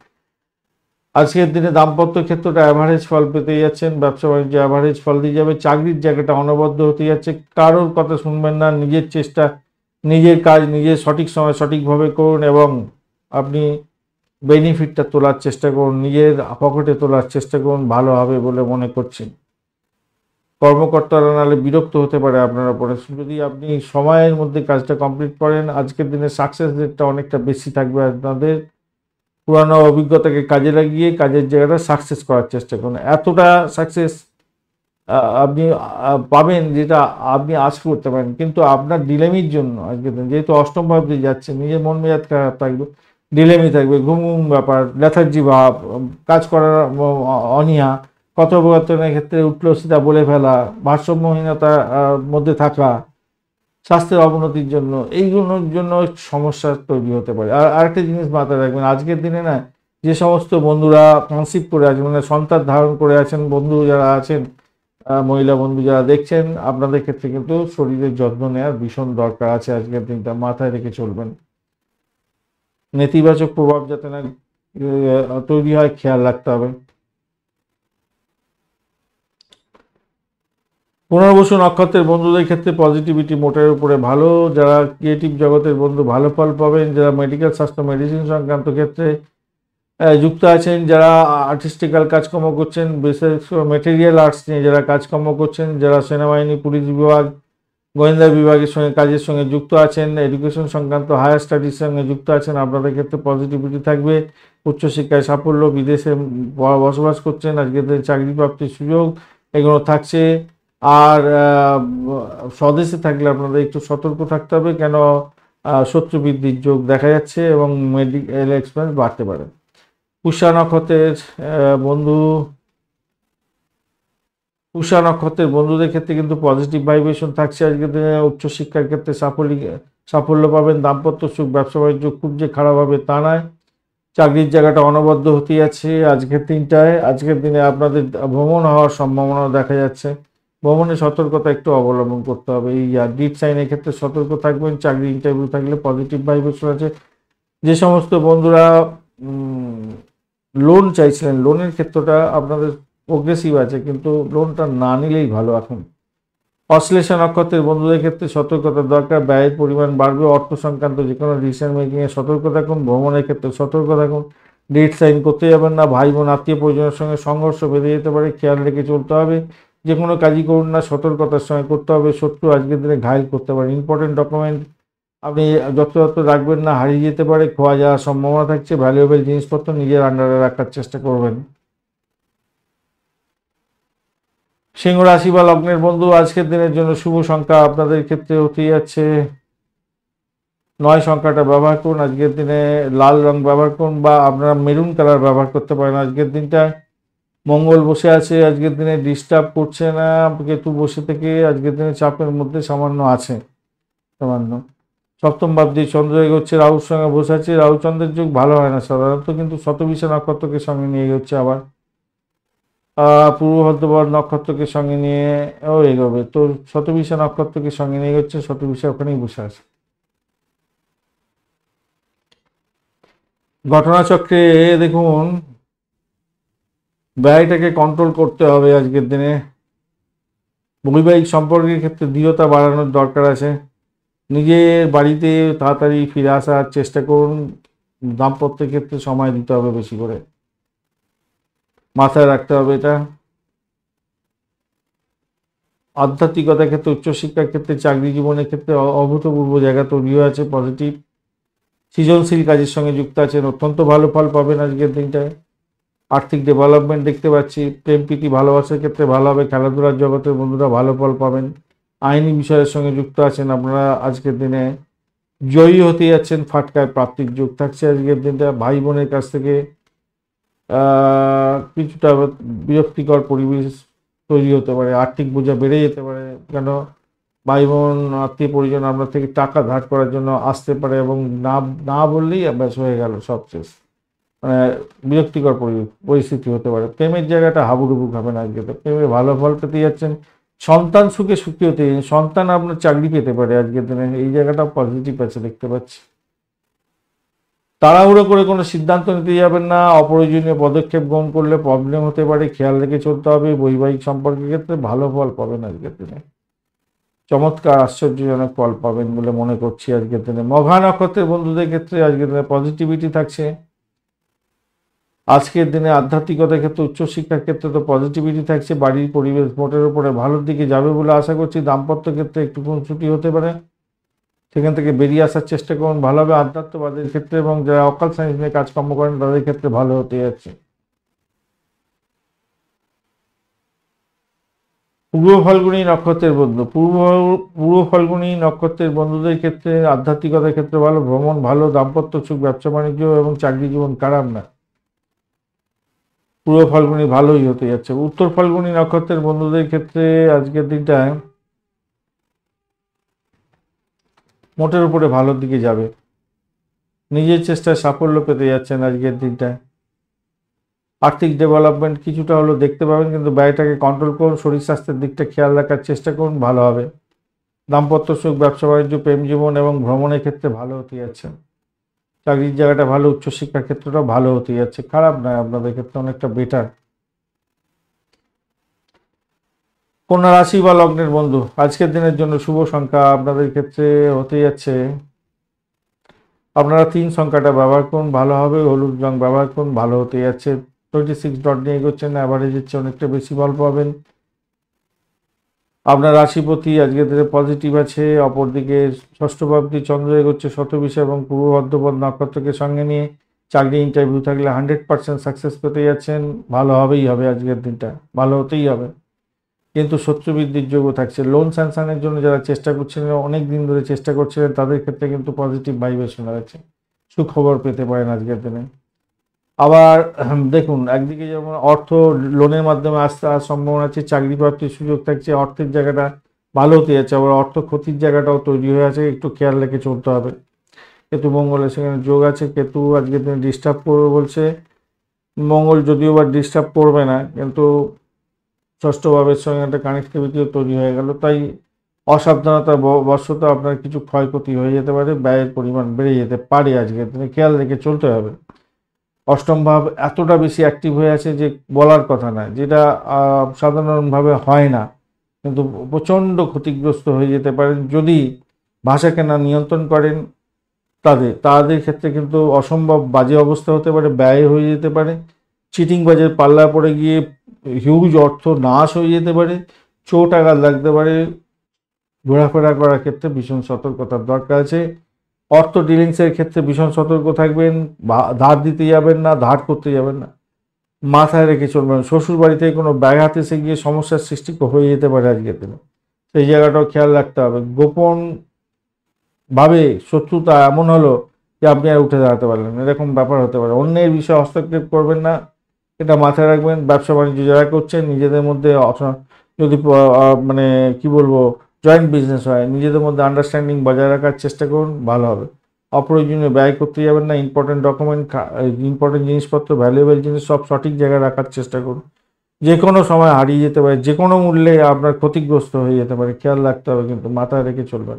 আজকের দিনে দাম্পত্য ক্ষেত্রটা অ্যাভারেজ ফল পেতে যাচ্ছেন, ব্যবসা বাণিজ্য অ্যাভারেজ ফল দিয়ে যাবে, চাকরির জায়গাটা অনবদ্য হতে যাচ্ছে, কারোর কথা শুনবেন না, নিজের চেষ্টা, নিজের কাজ নিজের সঠিক সময় সঠিকভাবে করুন এবং আপনি বেনিফিটটা তোলার চেষ্টা করুন, নিজের পকেটে তোলার চেষ্টা করুন, ভালো হবে বলে মনে করছেন। কর্মকর্তারা নাহলে বিরক্ত হতে পারে আপনার উপরে, যদি আপনি সময়ের মধ্যে কাজটা কমপ্লিট করেন আজকের দিনে সাকসেস রেটটা অনেকটা বেশি থাকবে আপনাদের। পুরানো অভিজ্ঞতাকে কাজে লাগিয়ে কাজের জায়গাটা সাকসেস করার চেষ্টা করুন, এতটা সাকসেস আপনি পাবেন যেটা আপনি আজ করতে পারেন। কিন্তু আপনার ডিলেমির জন্য আজকে যেহেতু অষ্টম ভাব দিয়ে যাচ্ছে, নিজের মন মেজাজ খারাপ থাকবে, ডিলেমি থাকবে, ঘুম ঘুম ব্যাপার, লেথার্জি ভাব, কাজ করার অনীহা, কথোপকথনের ক্ষেত্রে উঠলসিতা বলে ফেলা, ভারসাম্যহীনতার মধ্যে থাকা, স্বাস্থ্যের অবনতির জন্য, এইগুলোর জন্য সমস্যা তৈরি হতে পারে। আর আরেকটা জিনিস মাথায় রাখবেন, আজকের দিনে না যে সমস্ত বন্ধুরা কনসিভ করে আছেন, মানে সন্তান ধারণ করে আছেন, বন্ধু যারা আছেন, মহিলা বন্ধু যারা দেখছেন, আপনাদের ক্ষেত্রে কিন্তু শরীরের যত্ন নেওয়ার ভীষণ দরকার আছে। আজকের দিনটা মাথায় রেখে চলবেন, নেতিবাচক প্রভাব যাতে না তৈরি হয় খেয়াল রাখতে হবে। পুনর্বসু নক্ষত্রের বন্ধুদের ক্ষেত্রে পজিটিভিটি মোটের উপরে ভালো, যারা ক্রিয়েটিভ জগতের বন্ধু ভালো ফল পাবেন, যারা মেডিকেল স্বাস্থ্য মেডিসিন সংক্রান্ত ক্ষেত্রে যুক্ত আছেন, যারা আর্টিস্টিক্যাল কাজকর্ম করছেন, বিশেষ করে মেটেরিয়াল আর্টস নিয়ে যারা কাজকর্ম করছেন, যারা সেনাবাহিনী, পুলিশ বিভাগ, গোয়েন্দা বিভাগের সঙ্গে কাজের সঙ্গে যুক্ত আছেন, এডুকেশন সংক্রান্ত হায়ার স্টাডির সঙ্গে যুক্ত আছেন, আপনাদের ক্ষেত্রে পজিটিভিটি থাকবে। উচ্চশিক্ষায় সাফল্য, বিদেশে বসবাস করছেন, আজকে চাকরি প্রাপ্তির সুযোগ এগুলো থাকছে। আর স্বদেশে থাকলে আপনাদের একটু সতর্ক থাকতে হবে, কেন শত্রু বৃদ্ধির যোগ দেখা যাচ্ছে এবং মেডিকেল এক্সপেন্স বাড়তে পারে। পুষ্যা নক্ষত্রের বন্ধু, পুষ্যা নক্ষত্রের বন্ধুদের ক্ষেত্রে কিন্তু পজিটিভ ভাইব্রেশন থাকছে আজকের দিনে। উচ্চশিক্ষার ক্ষেত্রে সাফল্য পাবেন, দাম্পত্য সুখ, ব্যবসা বাণিজ্য খুব যে খারাপ হবে তা নয়, চাকরির জায়গাটা অনবদ্য হতে যাচ্ছে আজকের দিনটায়। আজকের দিনে আপনাদের ভ্রমণ হওয়ার সম্ভাবনা দেখা যাচ্ছে, ভ্রমণে সতর্কতা একটু অবলম্বন করতে হবে। এই ডিপ সাইনের ক্ষেত্রে সতর্ক থাকবেন। চাকরি ইন্টারভিউ থাকলে পজিটিভ ভাইব্রেশন আছে। যে সমস্ত বন্ধুরা লোন চাইছিলেন, লোনের ক্ষেত্রটা আপনাদের প্রোগ্রেসিভ আছে, কিন্তু লোনটা না নিলেই ভালো। এখন অশ্লেষা নক্ষত্রের বন্ধুদের ক্ষেত্রে সতর্কতা দরকার, ব্যয়ের পরিমাণ বাড়বে, অর্থ সংক্রান্ত যে কোনো ডিসিশন মেকিংয়ে সতর্ক থাকুন, ভ্রমণের ক্ষেত্রে সতর্ক থাকুন, ডেট সাইন করতে যাবেন না, ভাই বোন আত্মীয় পরিজনের সঙ্গে সংঘর্ষ বেঁধে যেতে পারে, খেয়াল রেখে চলতে হবে। যে কোনো কাজই করুন না সতর্কতার সঙ্গে করতে হবে, শত্রু আজকের দিনে ঘায়েল করতে পারে। ইম্পর্টেন্ট ডকুমেন্ট আপনি যত্রতত্র রাখবেন না, হারিয়ে যেতে পারে, খোয়া যাওয়ার সম্ভাবনা থাকছে। ভ্যালুয়েবল জিনিসপত্র নিজের আন্ডারে রাখার চেষ্টা করবেন। সিংহ রাশি বা লগ্নের বন্ধু, আজকের দিনের জন্য শুভ সংখ্যা আপনাদের ক্ষেত্রে হতে যাচ্ছে 9 সংখ্যাটা ব্যবহার করুন। আজকের দিনে লাল রং ব্যবহার করুন বা আপনারা মেরুন কালার ব্যবহার করতে পারেন। আজকের দিনটা মঙ্গল বসে আছে, আজকের দিনে ডিস্টার্ব করছে না, কেতু বসে থেকে আজকের দিনে চাপের মধ্যে সামান্য আছে, সামান্য। সপ্তম ভাব দিয়ে চন্দ্র এগোচ্ছে, রাহুর সঙ্গে বসে আছে, রাহু চন্দ্রের যুগ ভালো হয় না সাধারণত, কিন্তু শতবিশা নক্ষত্রকে সঙ্গে নিয়ে এগোচ্ছে, আবার পূর্ব ভদ্রপদ নক্ষত্রকে সঙ্গে নিয়ে এগোবে। তো শতবিশা নক্ষত্রকে সঙ্গে নিয়ে এগোচ্ছে, শতবিশা ওখানেই বসে আছে। ঘটনাচক্রে দেখুন ব্যয়টাকে কন্ট্রোল করতে হবে আজকের দিনে। বৈবাহিক সম্পর্কের ক্ষেত্রে দৃঢ়তা বাড়ানোর দরকার আছে। নিজের বাড়িতে তাড়াতাড়ি ফিরে আসার চেষ্টা করুন। দাম্পত্যের ক্ষেত্রে সময় দিতে হবে বেশি করে, মাথায় রাখতে হবে এটা। আধ্যাত্মিকতার ক্ষেত্রে, উচ্চশিক্ষার ক্ষেত্রে, চাকরি জীবনের ক্ষেত্রে অভূতপূর্ব জায়গা তৈরি হয়েছে, পজিটিভ। সৃজনশীল কাজের সঙ্গে যুক্ত আছেন, অত্যন্ত ভালো ফল পাবেন আজকের দিনটায়। আর্থিক ডেভেলপমেন্ট দেখতে পাচ্ছি, প্রেম প্রীতি ভালোবাসার ক্ষেত্রে ভালো হবে, খেলাধুলার জগতের বন্ধুরা ভালো ফল পাবেন। আইনি বিষয়ের সঙ্গে যুক্ত আছেন, আপনারা আজকের দিনে জয়ী হতে যাচ্ছেন। ফাটকায় প্রাপ্তির যোগ থাকছে আজকের দিনটা। ভাই বোনের কাছ থেকে কিছুটা বিরক্তিকর পরিবেশ তৈরি হতে পারে, আর্থিক বোঝা বেড়ে যেতে পারে, কেন ভাই বোন আত্মীয় পরিজন আপনার থেকে টাকা ধার করার জন্য আসতে পারে এবং না না বললেই ব্যাস হয়ে গেল, সব শেষ। মানে বিরক্তিকর পরিস্থিতি হতে পারে। প্রেমের জায়গাটা হাবুডুবু খাবেন আজকে, তো প্রেমে ভালো ফল পেতে যাচ্ছেন। সন্তান সুখে সুখী হতে যাচ্ছেন, সন্তান আপনার চাকরি পেতে পারে আজকের দিনে, এই জায়গাটা পজিটিভ আছে দেখতে পাচ্ছি। তাড়াহুড়ো করে কোনো সিদ্ধান্ত নিতে যাবেন না, অপ্রয়োজনীয় পদক্ষেপ গ্রহণ করলে প্রবলেম হতে পারে, খেয়াল রেখে চলতে হবে। বৈবাহিক সম্পর্কের ক্ষেত্রে ভালো ফল পাবেন আজকের দিনে, চমৎকার আশ্চর্যজনক ফল পাবেন বলে মনে করছি আজকের দিনে। মঘা নক্ষত্রের বন্ধুদের ক্ষেত্রে আজকের দিনে পজিটিভিটি থাকছে। আজকের দিনে আধ্যাত্মিকতার ক্ষেত্রে, উচ্চশিক্ষার ক্ষেত্রে তো পজিটিভিটি থাকছে। বাড়ির পরিবেশ মোটের উপরে ভালোর দিকে যাবে বলে আশা করছি। দাম্পত্য ক্ষেত্রে একটু ছুটি হতে পারে, সেখান থেকে বেরিয়ে আসার চেষ্টা করুন, ভালো হবে। আধ্যাত্মবাদের ক্ষেত্রে এবং যারা অকাল সায়েন্স নিয়ে কাজকর্ম করেন তাদের ক্ষেত্রে ভালো হতে যাচ্ছে। পূর্ব ফাল্গুনী নক্ষত্রের বন্ধু, পূর্ব ফাল্গুনী নক্ষত্রের বন্ধুদের ক্ষেত্রে আধ্যাত্মিকতার ক্ষেত্রে ভালো, ভ্রমণ ভালো, দাম্পত্য সুখ, ব্যবসা বাণিজ্য এবং চাকরি জীবন খারাপ না। পূর্ব ফাল্গুনী ভালোই হতে যাচ্ছে। উত্তর ফাল্গুনী নক্ষত্রের বন্ধুদের ক্ষেত্রে আজকের দিনটায় মোটের উপরে ভালোর দিকে যাবে, নিজের চেষ্টায় সাফল্য পেতে যাচ্ছেন আজকের দিনটায়। আর্থিক ডেভেলপমেন্ট কিছুটা হলেও দেখতে পাবেন, কিন্তু ব্যয়টাকে কন্ট্রোল করুন, শরীর স্বাস্থ্যের দিকটা খেয়াল রাখার চেষ্টা করুন, ভালো হবে। দাম্পত্য সুখ, ব্যবসা বাণিজ্য, প্রেম জীবন এবং ভ্রমণের ক্ষেত্রে ভালো হতে যাচ্ছে। চাকরির জায়গাটা ভালো, উচ্চশিক্ষার ক্ষেত্রটাও ভালো হতে যাচ্ছে, খারাপ নয়, আপনাদের ক্ষেত্রে অনেকটা বেটার। কন্যা রাশি বা লগ্নের বন্ধু, আজকের দিনের জন্য শুভ সংখ্যা আপনাদের ক্ষেত্রে হতে যাচ্ছে, আপনারা 3 সংখ্যাটা ব্যবহার করুন, ভালো হবে। হলুদ রং ব্যবহার করুন, ভালো হতে যাচ্ছে। 26 ডট নিয়ে এগোচ্ছেন, অ্যাভারেজের চেয়ে অনেকটা বেশি ফল পাবেন। আপনার রাশিপতি আজকের দিনে পজিটিভ আছে। অপরদিকে ষষ্ঠ ভাবটি চন্দ্র এগোচ্ছে শতবিশা এবং পূর্ব ভদ্রপদ নক্ষত্রকে সঙ্গে নিয়ে। চাকরি ইন্টারভিউ থাকলে 100% সাকসেস পেতে যাচ্ছেন, ভালো হবেই হবে আজকের দিনটা, ভালো হতেই হবে। কিন্তু শত্রু বৃদ্ধির যোগ্য থাকছে। লোন স্যাংশনের জন্য যারা চেষ্টা করছিলেন, অনেক দিন ধরে চেষ্টা করছিলেন, তাদের ক্ষেত্রে কিন্তু পজিটিভ ভাইব্রেশন রয়েছে, সুখবর পেতে পারেন আজকের দিনে। আবার দেখুন, একদিকে যেমন অর্থ লোনের মাধ্যমে আসতে সম্ভাবনা আছে, চাকরি প্রাপ্তির সুযোগ থাকছে, অর্থের জায়গাটা ভালো হতে যাচ্ছে। আবার অর্থ ক্ষতির জায়গাটাও তৈরি হয়ে আছে, একটু খেয়াল রেখে চলতে হবে। কেতু মঙ্গলের সেখানে যোগ আছে, কেতু আজকের দিনে ডিস্টার্ব করবে বলছে। মঙ্গল যদিও বা ডিস্টার্ব করবে না, কিন্তু ষষ্ঠ ভাবের সঙ্গে একটা কানেক্টিভিটিও তৈরি হয়ে গেল, তাই অসাবধানতা বশত আপনার কিছু ক্ষয়ক্ষতি হয়ে যেতে পারে, ব্যয়ের পরিমাণ বেড়ে যেতে পারে আজকের দিনে, খেয়াল রেখে চলতে হবে। অষ্টম ভাব এতটা বেশি অ্যাক্টিভ হয়ে আছে যে বলার কথা না, যেটা সাধারণভাবে হয় না, কিন্তু প্রচণ্ড ক্ষতিগ্রস্ত হয়ে যেতে পারেন যদি ভাষাকে না নিয়ন্ত্রণ করেন। তাদের ক্ষেত্রে কিন্তু অসম্ভব বাজে অবস্থা হতে পারে, ব্যয় হয়ে যেতে পারে, চিটিং বাজের পাল্লা পড়ে গিয়ে হিউজ অর্থ নাশ হয়ে যেতে পারে, চোট আঘাত লাগতে পারে। ঘোরাফেরা করার ক্ষেত্রে ভীষণ সতর্কতার দরকার আছে। অর্থ ডিলিংসের ক্ষেত্রে ভীষণ সতর্ক থাকবেন, ধার দিতে যাবেন না, ধার করতে যাবেন না, মাথায় রেখে চলবেন। শ্বশুর বাড়ি থেকে কোনো ব্যাঘাত এসে গিয়ে সমস্যার সৃষ্টি হয়ে যেতে পারে আজকের দিনে, সেই জায়গাটাও খেয়াল রাখতে হবে। গোপন ভাবে শত্রুতা এমন হলো যে আপনি আর উঠে দাঁড়াতে পারলেন, এরকম ব্যাপার হতে পারে। অন্যের বিষয়ে হস্তক্ষেপ করবেন না, এটা মাথায় রাখবেন। ব্যবসা বাণিজ্য যারা করছেন, নিজেদের মধ্যে যদি মানে কি বলবো, জয়েন্ট বিজনেস হয়, নিজেদের মধ্যে আন্ডারস্ট্যান্ডিং বজায় রাখার চেষ্টা করুন, ভালো হবে। অপ্রয়োজনীয় ব্যয় করতে যাবেন না। ইম্পর্টেন্ট ডকুমেন্ট, ইম্পর্টেন্ট জিনিসপত্র, ভ্যালুয়েবল জিনিস সব সঠিক জায়গায় রাখার চেষ্টা করুন। যে কোনো সময় হারিয়ে যেতে পারে, যে কোনো মূল্যে আপনার ক্ষতিগ্রস্ত হয়ে যেতে পারে, খেয়াল রাখতে হবে, কিন্তু মাথায় রেখে চলবেন।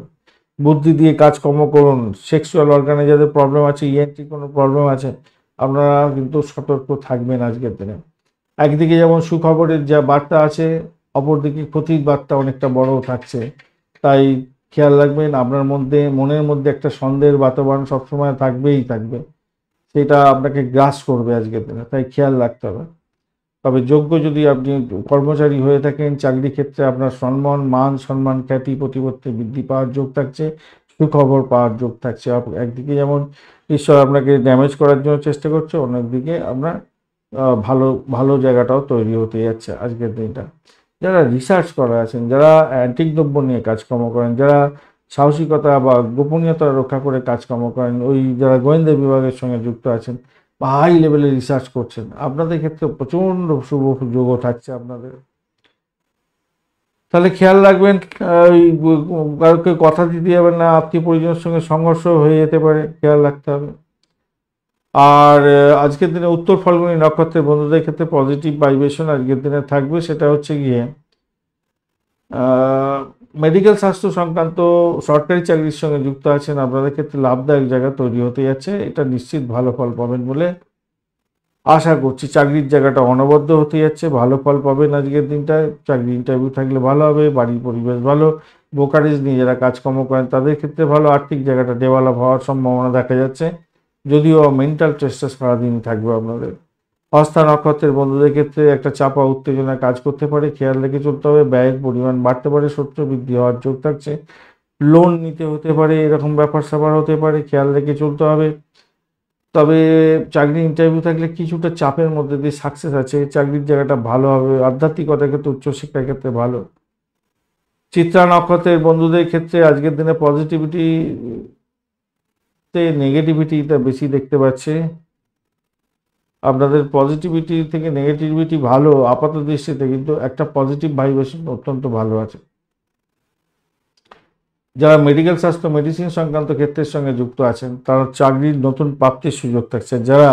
বুদ্ধি দিয়ে কাজকর্ম করুন। সেক্সুয়াল অর্গানে যাদের প্রবলেম আছে, ইএনটি কোনো প্রবলেম আছে, আপনারা কিন্তু সতর্ক থাকবেন আজকের দিনে। একদিকে যেমন সুখবরের যা বার্তা আছে, অপরদিকে ক্ষতির বার্তা অনেকটা বড় থাকছে, তাই খেয়াল রাখবেন। আপনার মনের মধ্যে একটা সন্দেহের বাতাবরণ সবসময় থাকবে, সেটা আপনাকে গ্রাস করবে আজকের দিনে, তাই খেয়াল রাখতে হবে। তবে যোগ্য যদি আপনি কর্মচারী হয়ে থাকেন, চাকরি ক্ষেত্রে আপনার সম্মান, মান সম্মান, খ্যাতি প্রতিপত্তি বৃদ্ধি পাওয়ার যোগ থাকছে, সুখবর পাওয়ার যোগ থাকছে। একদিকে যেমন ঈশ্বর আপনাকে ড্যামেজ করার জন্য চেষ্টা করছে, অন্যদিকে আপনার ভালো ভালো জায়গাটাও তৈরি হতে যাচ্ছে আজকের দিনটা। যারা রিসার্চ করা আছেন, যারা অ্যান্টিক দ্রব্য নিয়ে কাজকর্ম করেন, যারা সাহসিকতা বা গোপনীয়তা রক্ষা করে কাজকর্ম করেন, ওই যারা গোয়েন্দা বিভাগের সঙ্গে যুক্ত আছেন বা হাই লেভেলে রিসার্চ করছেন, আপনাদের ক্ষেত্রে প্রচণ্ড শুভ যোগও থাকছে আপনাদের। তাহলে খেয়াল রাখবেন, ওই কাউকে কথা দিতে যাবেন না, আত্মীয় পরিজনের সঙ্গে সংঘর্ষ হয়ে যেতে পারে, খেয়াল রাখতে হবে। আর আজকের দিনে উত্তর ফাল্গুনী নক্ষত্রের বন্ধুদের ক্ষেত্রে পজিটিভ ভাইব্রেশন আজকের দিনে থাকবে, সেটা হচ্ছে গিয়ে মেডিকেল স্বাস্থ্য সংক্রান্ত সরকারি চাকরির সঙ্গে যুক্ত আছেন, আপনাদের ক্ষেত্রে লাভদায়ক জায়গা তৈরি হতে যাচ্ছে, এটা নিশ্চিত ভালো ফল পাবেন বলে আশা করছি। চাকরির জায়গাটা অনবদ্য হতে যাচ্ছে, ভালো ফল পাবেন আজকের দিনটায়। চাকরি ইন্টারভিউ থাকলে ভালো হবে, বাড়ির পরিবেশ ভালো, ব্রোকারেজ নিয়ে যারা কাজকর্ম করেন তাদের ক্ষেত্রে ভালো, আর্থিক জায়গাটা ডেভেলপ হওয়ার সম্ভাবনা দেখা যাচ্ছে, যদিও মেন্টাল স্ট্রেসটা সারাদিনই থাকবে আপনাদের। হস্তা নক্ষত্রের বন্ধুদের ক্ষেত্রে একটা চাপা উত্তেজনা কাজ করতে পারে, খেয়াল রেখে চলতে হবে। ব্যয়ের পরিমাণ বাড়তে পারে, শত্রু বৃদ্ধি হওয়ার যোগ থাকছে, লোন নিতে হতে পারে, এরকম ব্যাপার স্যাপার হতে পারে, খেয়াল রেখে চলতে হবে। তবে চাকরি ইন্টারভিউ থাকলে কিছুটা চাপের মধ্যে দিয়ে সাকসেস আছে, চাকরির জায়গাটা ভালো হবে। আধ্যাত্মিকতার ক্ষেত্রে, উচ্চশিক্ষার ক্ষেত্রে ভালো। চিত্রা নক্ষত্রের বন্ধুদের ক্ষেত্রে আজকের দিনে পজিটিভিটিতে নেগেটিভিটিটা বেশি দেখতে পাচ্ছে। আপনাদের পজিটিভিটি থেকে নেগেটিভিটি ভালো আপাত দৃষ্টিতে, কিন্তু একটা পজিটিভ ভাইব্রেশন অত্যন্ত ভালো আছে। যারা মেডিকেল স্বাস্থ্য মেডিসিন সংক্রান্ত ক্ষেত্রের সঙ্গে যুক্ত আছেন তারা চাকরির নতুন প্রাপ্তির সুযোগ থাকছে। যারা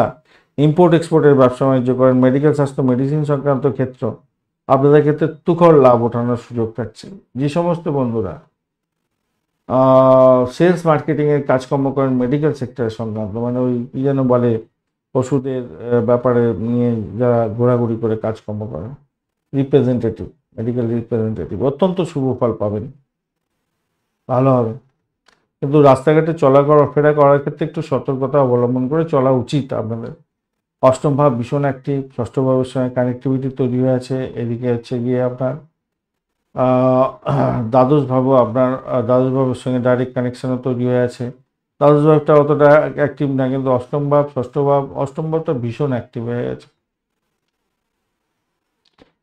ইম্পোর্ট এক্সপোর্টের ব্যবসা বাণিজ্য করেন, মেডিকেল স্বাস্থ্য মেডিসিন সংক্রান্ত ক্ষেত্র, আপনাদের ক্ষেত্রে তুখর লাভ ওঠানোর সুযোগ থাকছে। যে সমস্ত বন্ধুরা সেলস মার্কেটিংয়ের কাজকর্ম করেন মেডিকেল সেক্টরের সংক্রান্ত, মানে ওই কি যেন বলে ওষুধের ব্যাপারে নিয়ে যারা ঘোরাঘুরি করে কাজকর্ম করেন, রিপ্রেজেন্টেটিভ, মেডিকেল রিপ্রেজেন্টেটিভ, অত্যন্ত শুভ ফল পাবেন, ভালো হবে। কিন্তু রাস্তাঘাটে ফেরা করার ক্ষেত্রে একটু সতর্কতা অবলম্বন করে চলা উচিত আপনাদের। অষ্টম ভাব ভীষণ অ্যাক্টিভ, ষষ্ঠ ভাবের সঙ্গে কানেক্টিভিটি তৈরি হয়ে আছে। এদিকে হচ্ছে গিয়ে আপনার দ্বাদশ ভাবও আপনার দ্বাদশ ভাবের সঙ্গে ডাইরেক্ট কানেকশনও তৈরি হয়ে আছে। দ্বাদশ ভাবটা অতটা অ্যাক্টিভ না, কিন্তু অষ্টম ভাব, ষষ্ঠ ভাব, অষ্টম ভাবটা ভীষণ অ্যাক্টিভ হয়ে গেছে,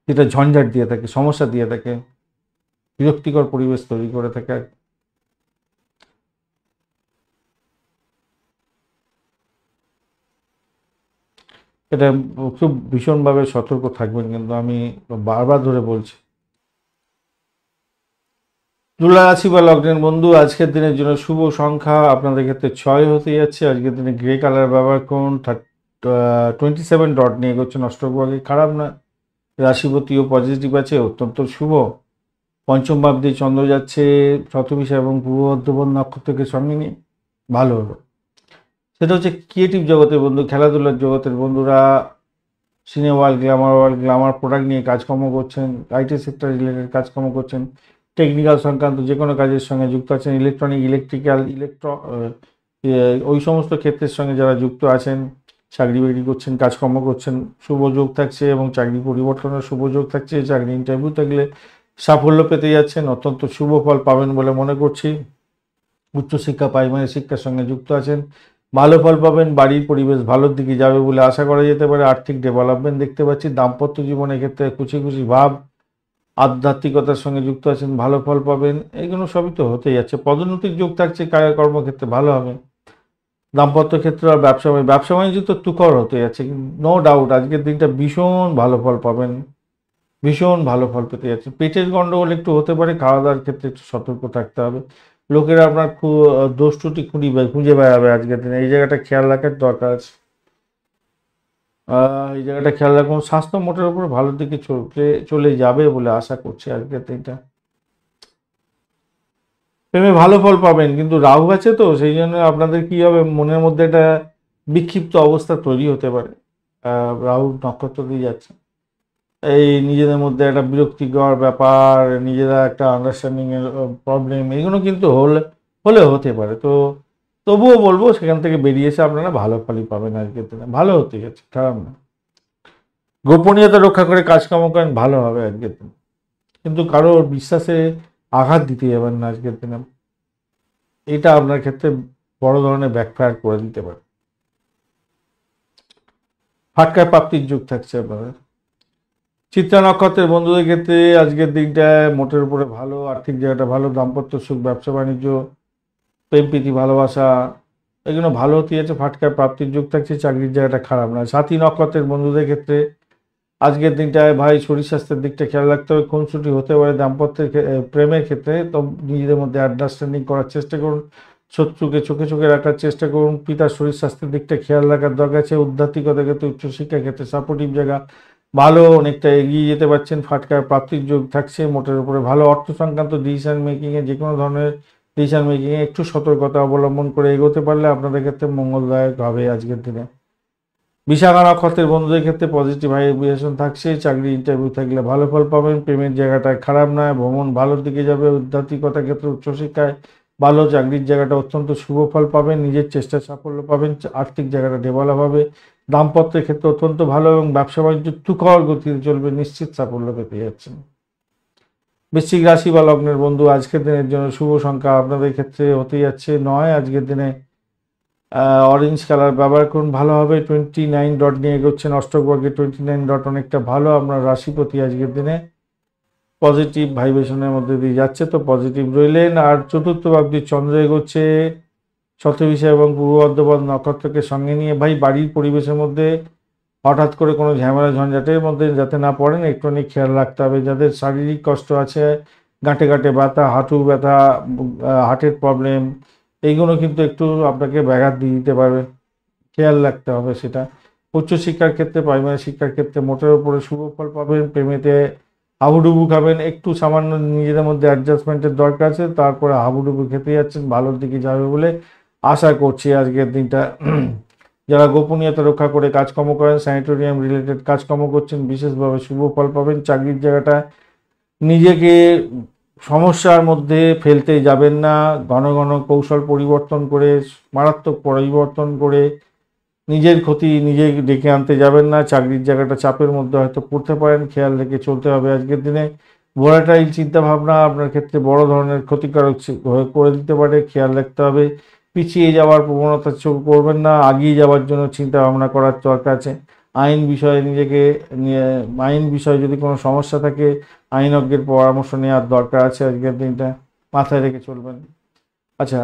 যেটা ঝঞ্ঝাট দিয়ে থাকে, সমস্যা দিয়ে থাকে, বিরক্তিকর পরিবেশ তৈরি করে থাকে। এটা খুব ভীষণভাবে সতর্ক থাকবেন, কিন্তু আমি বারবার ধরে বলছি। তুলা রাশি বা লগ্নের বন্ধু, আজকের দিনের জন্য শুভ সংখ্যা আপনাদের ক্ষেত্রে 6 হতে যাচ্ছে। আজকের দিনে গ্রে কালার ব্যবহার করুন। 27 ডট নিয়ে এগোচ্ছেন অষ্টভাগে, খারাপ না। রাশিপতিও পজিটিভ আছে, অত্যন্ত শুভ। পঞ্চম ভাব দিয়ে চন্দ্র যাচ্ছে শতভিষা এবং পূর্ব মধ্যবন নক্ষত্রকে সঙ্গে নিয়ে, ভালো হলো। সেটা হচ্ছে ক্রিয়েটিভ জগতের বন্ধু, খেলাধুলার জগতের বন্ধুরা, সিনেমা ওয়ার্ল্ড, গ্ল্যামার প্রোডাক্ট নিয়ে কাজকর্ম করছেন, আইটি সেক্টর রিলেটেড কাজকর্ম করছেন, টেকনিক্যাল সংক্রান্ত যে কোনো কাজের সঙ্গে যুক্ত আছেন, ইলেকট্রনিক, ইলেকট্রিক্যাল, ওই সমস্ত ক্ষেত্রের সঙ্গে যারা যুক্ত আছেন, চাকরি বাকরি করছেন, কাজকর্ম করছেন, শুভ যোগ থাকছে এবং চাকরি পরিবর্তনের শুভ যোগ থাকছে। চাকরি ইন্টারভিউ থাকলে সাফল্য পেতে যাচ্ছেন, অত্যন্ত শুভ ফল পাবেন বলে মনে করছি। উচ্চশিক্ষা, প্রাইমারি শিক্ষার সঙ্গে যুক্ত আছেন, ভালো ফল পাবেন, বাড়ির পরিবেশ ভালোর দিকে যাবে বলে আশা করা যেতে পারে। আর্থিক ডেভেলপমেন্ট দেখতে পাচ্ছি। দাম্পত্য জীবনের ক্ষেত্রে খুশি খুশি ভাব, আধ্যাত্মিকতার সঙ্গে যুক্ত আছেন, ভালো ফল পাবেন, এগুলো সবই তো হতে যাচ্ছে। পদোন্নতির যোগ থাকছে, কর্মক্ষেত্রে ভালো হবে। দাম্পত্য ক্ষেত্রে আর ব্যবসা বাণিজ্য তো তুখর হতে যাচ্ছে, নো ডাউট আজকের দিনটা ভীষণ ভালো ফল পাবেন, ভীষণ ভালো ফল পেতে যাচ্ছে। পেটের গন্ডগোল একটু হতে পারে, খাওয়া দাওয়ার ক্ষেত্রে একটু সতর্ক থাকতে হবে। লোকেরা আপনার দোষ ত্রুটি খুঁজে বেড়াবে আজকের দিনে, এই জায়গাটা খেয়াল রাখার দরকার আছে। এই জায়গাটা খেয়াল রাখুন। স্বাস্থ্য মোটের উপর ভালোর দিকে চলে যাবে বলে আশা করছি আজকের দিনটা। প্রেমে ভালো ফল পাবেন, কিন্তু রাহু আছে তো সেই জন্য আপনাদের কি হবে, মনের মধ্যে একটা বিক্ষিপ্ত অবস্থা তৈরি হতে পারে। রাহু নক্ষত্র দিয়ে যাচ্ছে, এই নিজেদের মধ্যে একটা বিরক্তিকর ব্যাপার, নিজেরা একটা আন্ডারস্ট্যান্ডিং এর প্রবলেম, এগুলো কিন্তু হলে হতে পারে। তো তবুও বলবো সেখান থেকে বেরিয়ে এসে আপনারা ভালো ফলই পাবেন আজকের দিনে, ভালো হতে গেছে, খারাপ না। গোপনীয়তা রক্ষা করে কাজকর্ম করেন, ভালো হবে আজকের দিনে, কিন্তু কারোর বিশ্বাসে আঘাত দিতে যাবেন না আজকের দিনে, এটা আপনার ক্ষেত্রে বড় ধরনের ব্যাকফায়ার করে দিতে পারে। ফাটকার প্রাপ্তির যুগ থাকছে আপনাদের। চিত্রা নক্ষত্রের বন্ধুদের ক্ষেত্রে আজকের দিনটা মোটের উপরে ভালো, আর্থিক জায়গাটা ভালো, দাম্পত্য সুখ, ব্যবসা বাণিজ্য, প্রেম প্রীতি, ভালোবাসা এগুলো ভালো হতে যাচ্ছে, ফাটকার প্রাপ্তির যোগ থাকছে, চাকরির জায়গাটা খারাপ নয়। সাথী নক্ষত্রের বন্ধুদের ক্ষেত্রে আজকের দিনটায় ভাই শরীর স্বাস্থ্যের দিকটা খেয়াল রাখতে হবে, খুনসুটি হতে পারে দাম্পত্যের প্রেমের ক্ষেত্রে, তো নিজেদের মধ্যে আন্ডারস্ট্যান্ডিং করার চেষ্টা করুন, শত্রুকে চোখে চোখে রাখার চেষ্টা করুন, পিতার শরীর স্বাস্থ্যের দিকটা খেয়াল রাখার দরকার আছে। আধ্যাত্মিকতার ক্ষেত্রে, উচ্চশিক্ষার ক্ষেত্রে সাপোর্টিভ জায়গা ভালো, অনেকটা এগিয়ে যেতে পারছেন, ফাটকার প্রাপ্তির যোগ থাকছে, মোটের উপরে ভালো। অর্থ সংক্রান্ত ডিসিশন মেকিংয়ে, যে কোনো ধরনের ডিসিশন মেকিংয়ে একটু সতর্কতা অবলম্বন করে এগোতে পারলে আপনাদের ক্ষেত্রে মঙ্গলদায়ক হবে আজকের দিনে। বিশাখা নক্ষত্রের বন্ধুদের ক্ষেত্রে পজিটিভ ভাইব্রেশন থাকছে, চাকরি ইন্টারভিউ থাকলে ভালো ফল পাবেন, প্রেমের জায়গাটায় খারাপ নয়, ভ্রমণ ভালোর দিকে যাবে, আধ্যাত্মিকতার ক্ষেত্রে উচ্চশিক্ষায় ভালো, চাকরির জায়গাটা অত্যন্ত শুভ ফল পাবেন, নিজের চেষ্টায় সাফল্য পাবেন, আর্থিক জায়গাটা ডেভেলপ হবে, দাম্পত্যের ক্ষেত্রে অত্যন্ত ভালো এবং ব্যবসা বাণিজ্য তুখর গতিতে চলবে, নিশ্চিত সাফল্য পেতে যাচ্ছেন। বৃশ্চিক রাশি বা লগ্নের বন্ধু আজকের দিনের জন্য শুভ সংখ্যা আপনাদের ক্ষেত্রে হতে যাচ্ছে 9। আজকের দিনে অরেঞ্জ কালার ব্যবহার করুন, ভালো হবে। 29 ডট নিয়ে এগোচ্ছেন, অষ্টকবর্গে 29 ডট অনেকটা ভালো। আপনার রাশিপতি আজকের দিনে পজিটিভ ভাইব্রেশনের মধ্যে দিয়ে যাচ্ছে, তো পজিটিভ রইলেন। আর চতুর্থ ভাবটি চন্দ্র এগোচ্ছে শতভিষা এবং পূর্ব বর্ধমান নক্ষত্রকে সঙ্গে নিয়ে। ভাই বাড়ির পরিবেশের মধ্যে হঠাৎ করে কোনো ঝামেলা ঝঞ্ঝাটের মধ্যে যাতে না পড়েন, একটুখানি খেয়াল রাখতে হবে। যাদের শারীরিক কষ্ট আছে, গাঁটে গাঁটে ব্যথা, হাঁটু ব্যথা, হার্টের প্রবলেম, এইগুলো কিন্তু একটু আপনাকে ব্যাঘাত দিয়ে দিতে পারবে, খেয়াল রাখতে হবে সেটা। উচ্চশিক্ষার ক্ষেত্রে, প্রাইমারি শিক্ষার ক্ষেত্রে মোটের উপরে শুভ ফল পাবেন, প্রেমেতে হাবুডুবু খাবেন, একটু সামান্য নিজেদের মধ্যে অ্যাডজাস্টমেন্টের দরকার আছে, তারপরে হাবুডুবু খেতে যাচ্ছেন, ভালোর দিকে যাবে বলে আশা করছি আজকের দিনটা। যারা গোপনীয়তা রক্ষা করে কাজকর্ম করেন, স্যানিটোরিয়াম রিলেটেড কাজকর্ম করছেন, বিশেষভাবে শুভ ফল পাবেন। চাকরির জায়গাটা নিজেকে সমস্যার মধ্যে ফেলতে যাবেন না, ঘন ঘন কৌশল পরিবর্তন করে, মারাত্মক পরিবর্তন করে নিজের ক্ষতি নিজে ডেকে আনতে যাবেন না। চাকরির জায়গাটা চাপের মধ্যে হয়তো পড়তে পারেন, খেয়াল রেখে চলতে হবে আজকের দিনে। ভোলাটাইল চিন্তাভাবনা আপনার ক্ষেত্রে বড় ধরনের ক্ষতিকারক করে দিতে পারে, খেয়াল রাখতে হবে। পিছিয়ে যাওয়ার প্রবণতা করবেন না, এগিয়ে যাওয়ার জন্য চিন্তা ভাবনা করার দরকার আছে। আইন বিষয়ে নিজেকে আইন বিষয়ে যদি কোনো সমস্যা থাকে, আইনজ্ঞের পরামর্শ নেওয়ার দরকার আছে আজকের দিনটা, মাথায় রেখে চলবেন। আচ্ছা,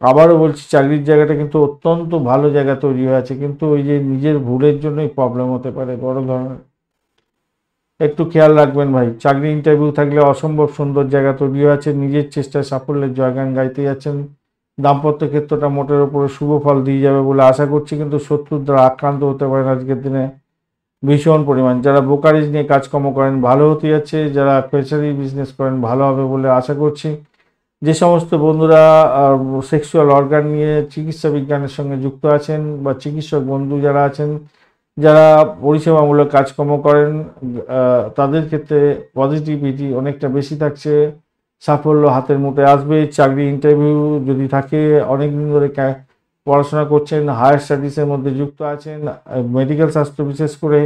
আবারও বলছি, চাকরির জায়গাটা কিন্তু অত্যন্ত ভালো জায়গা তৈরি হয়ে আছে, কিন্তু ওই যে নিজের ভুলের জন্যই প্রবলেম হতে পারে বড় ধরনের, একটু খেয়াল রাখবেন ভাই। চাকরি ইন্টারভিউ থাকলে অসম্ভব সুন্দর জায়গা তৈরি হয়ে আছে, নিজের চেষ্টায় সাফল্যের জয়গান গাইতে যাচ্ছেন। দাম্পত্য ক্ষেত্রটা মোটের উপরে শুভ ফল দিয়ে যাবে বলে আশা করছি, কিন্তু শত্রুর দ্বারা আক্রান্ত হতে পারেন আজকের দিনে ভীষণ পরিমাণ। যারা ব্রোকারেজ নিয়ে কাজকর্ম করেন ভালো হতে যাচ্ছে, যারা ফিশারি বিজনেস করেন ভালো হবে বলে আশা করছি। যে সমস্ত বন্ধুরা সেক্সুয়াল অর্গান নিয়ে চিকিৎসা বিজ্ঞানের সঙ্গে যুক্ত আছেন, বা চিকিৎসক বন্ধু যারা আছেন, যারা পরিষেবামূলক কাজকর্ম করেন, তাদের ক্ষেত্রে পজিটিভিটি অনেকটা বেশি থাকছে, সাফল্য হাতের মুঠোয় আসবে। চাকরি ইন্টারভিউ যদি থাকে, অনেকদিন ধরে পড়াশোনা করছেন, হায়ার স্টাডিজের মধ্যে যুক্ত আছেন, মেডিকেল স্বাস্থ্য বিশেষ করে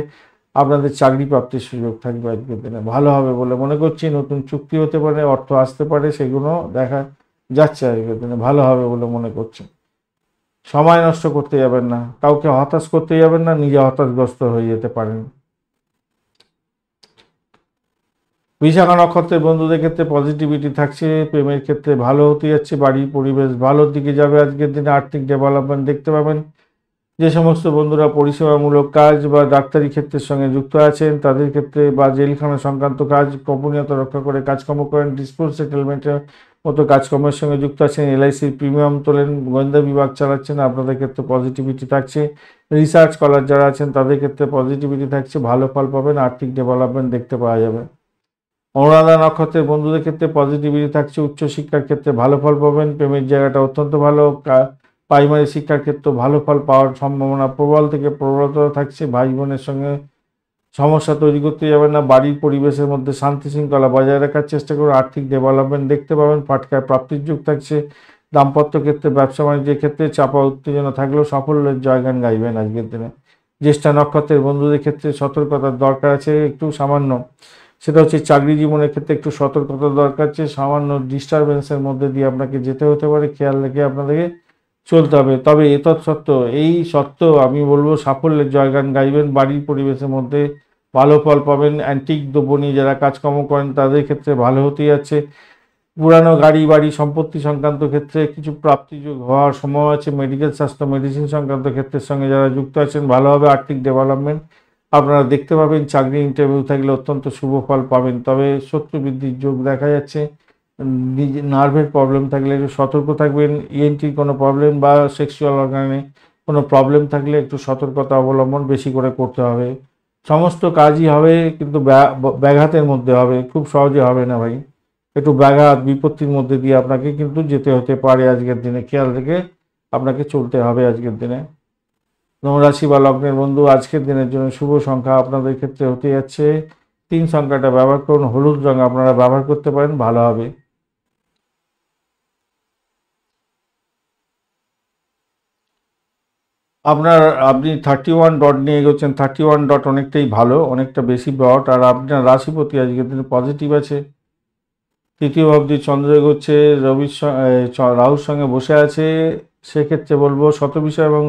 আপনাদের চাকরি প্রাপ্তির সুযোগ থাকবে আজকের দিনে, ভালো হবে বলে মনে করছি। নতুন চুক্তি হতে পারে, অর্থ আসতে পারে, সেগুলো দেখা যাচ্ছে আজকের দিনে, ভালো হবে বলে মনে করছি। সময় নষ্ট করতে যাবেন না, কাউকে হতাশ করতে যাবেন না, নিজে হতাশগ্রস্ত হয়ে যেতে পারেন। বিশাখা নক্ষত্রের বন্ধুদের ক্ষেত্রে পজিটিভিটি থাকছে, প্রেমের ক্ষেত্রে ভালো হতে যাচ্ছে, বাড়ির পরিবেশ ভালোর দিকে যাবে আজকের দিনে, আর্থিক ডেভেলপমেন্ট দেখতে পাবেন। যে সমস্ত বন্ধুরা পরিষেবামূলক কাজ বা ডাক্তারি ক্ষেত্রের সঙ্গে যুক্ত আছেন, তাদের ক্ষেত্রে, বা জেলখানা সংক্রান্ত কাজ, গোপনীয়তা রক্ষা করে কাজকর্ম করেন, ডিসপুট সেটেলমেন্টের মতো কাজকর্মের সঙ্গে যুক্ত আছেন, এলআইসির প্রিমিয়াম তোলেন, গোয়েন্দা বিভাগ চালাচ্ছেন, আপনাদের ক্ষেত্রে পজিটিভিটি থাকছে। রিসার্চ স্কলার যারা আছেন তাদের ক্ষেত্রে পজিটিভিটি থাকছে, ভালো ফল পাবেন, আর্থিক ডেভেলপমেন্ট দেখতে পাওয়া যাবে। অনুরাধা নক্ষত্রের বন্ধুদের ক্ষেত্রে পজিটিভিটি থাকছে, উচ্চশিক্ষার ক্ষেত্রে ভালো ফল পাবেন, প্রেমের জায়গাটা অত্যন্ত ভালো, প্রাইমারি শিক্ষার ক্ষেত্রে ভালো ফল পাওয়ার সম্ভাবনা প্রবল থেকে প্রবলতা থাকছে। ভাই বোনের সঙ্গে সমস্যা তৈরি করতে যাবেন না, বাড়ির পরিবেশের মধ্যে শান্তি শৃঙ্খলা বজায় রাখার চেষ্টা করুন, আর্থিক ডেভেলপমেন্ট দেখতে পাবেন, ফাটকায় প্রাপ্তির যুগ থাকছে। দাম্পত্য ক্ষেত্রে, ব্যবসা বাণিজ্যের ক্ষেত্রে চাপা উত্তেজনা থাকলেও সাফল্যের জয়গান গাইবেন আজকের দিনে। জ্যেষ্ঠা নক্ষত্রের বন্ধুদের ক্ষেত্রে সতর্কতার দরকার আছে একটু সামান্য, সেটা হচ্ছে চাকরি জীবনের ক্ষেত্রে একটু সতর্কতার দরকার আছে, সামান্য ডিস্টারবেন্সের মধ্যে দিয়ে আপনাকে যেতে হতে পারে, খেয়াল রেখে আপনাদেরকে চলতে হবে। তবে এই সত্ত্বেও আমি বলবো সাফল্যের জয়গান গাইবেন, বাড়ির পরিবেশের মধ্যে ভালো ফল পাবেন। অ্যান্টিক দ্রব্য নিয়ে যারা কাজকর্ম করেন তাদের ক্ষেত্রে ভালো হতে যাচ্ছে। পুরানো গাড়ি বাড়ি সম্পত্তি সংক্রান্ত ক্ষেত্রে কিছু প্রাপ্তিযোগ হওয়ার সম্ভব আছে। মেডিকেল স্বাস্থ্য মেডিসিন সংক্রান্ত ক্ষেত্রের সঙ্গে যারা যুক্ত আছেন ভালো হবে। আর্থিক ডেভেলপমেন্ট আপনারা দেখতে পাবেন। চাকরি ইন্টারভিউ থাকলে অত্যন্ত শুভ ফল পাবেন, তবে শত্রু বৃদ্ধির যোগ দেখা যাচ্ছে। নার্ভের প্রবলেম থাকলে একটু সতর্ক থাকবেন। ইএনটির কোনো প্রবলেম বা সেক্সুয়াল অর্গানে কোনো প্রবলেম থাকলে একটু সতর্কতা অবলম্বন বেশি করে করতে হবে। সমস্ত কাজই হবে কিন্তু ব্যাঘাতের মধ্যে হবে, খুব সহজে হবে না ভাই। একটু ব্যাঘাত বিপত্তির মধ্যে দিয়ে আপনাকে কিন্তু যেতে হতে পারে আজকের দিনে, খেয়াল রেখে আপনাকে চলতে হবে আজকের দিনে। ধনুরাশি বা লগ্নের বন্ধু, আজকের দিনের জন্য শুভ সংখ্যা আপনাদের ক্ষেত্রে হতে যাচ্ছে 3 সংখ্যাটা ব্যবহার করুন। হলুদ রং আপনারা ব্যবহার করতে পারেন, ভালো হবে। আপনি 31 ডট নিয়ে এগোচ্ছেন। 31 ডট অনেকটাই ভালো, অনেকটা বেশি ডট। আর আপনার রাশিপতি আজকের দিনে পজিটিভ আছে। তৃতীয় ভাবটি চন্দ্র এগোচ্ছে, রাহুর সঙ্গে বসে আছে। সেক্ষেত্রে বলবো শতবিষা এবং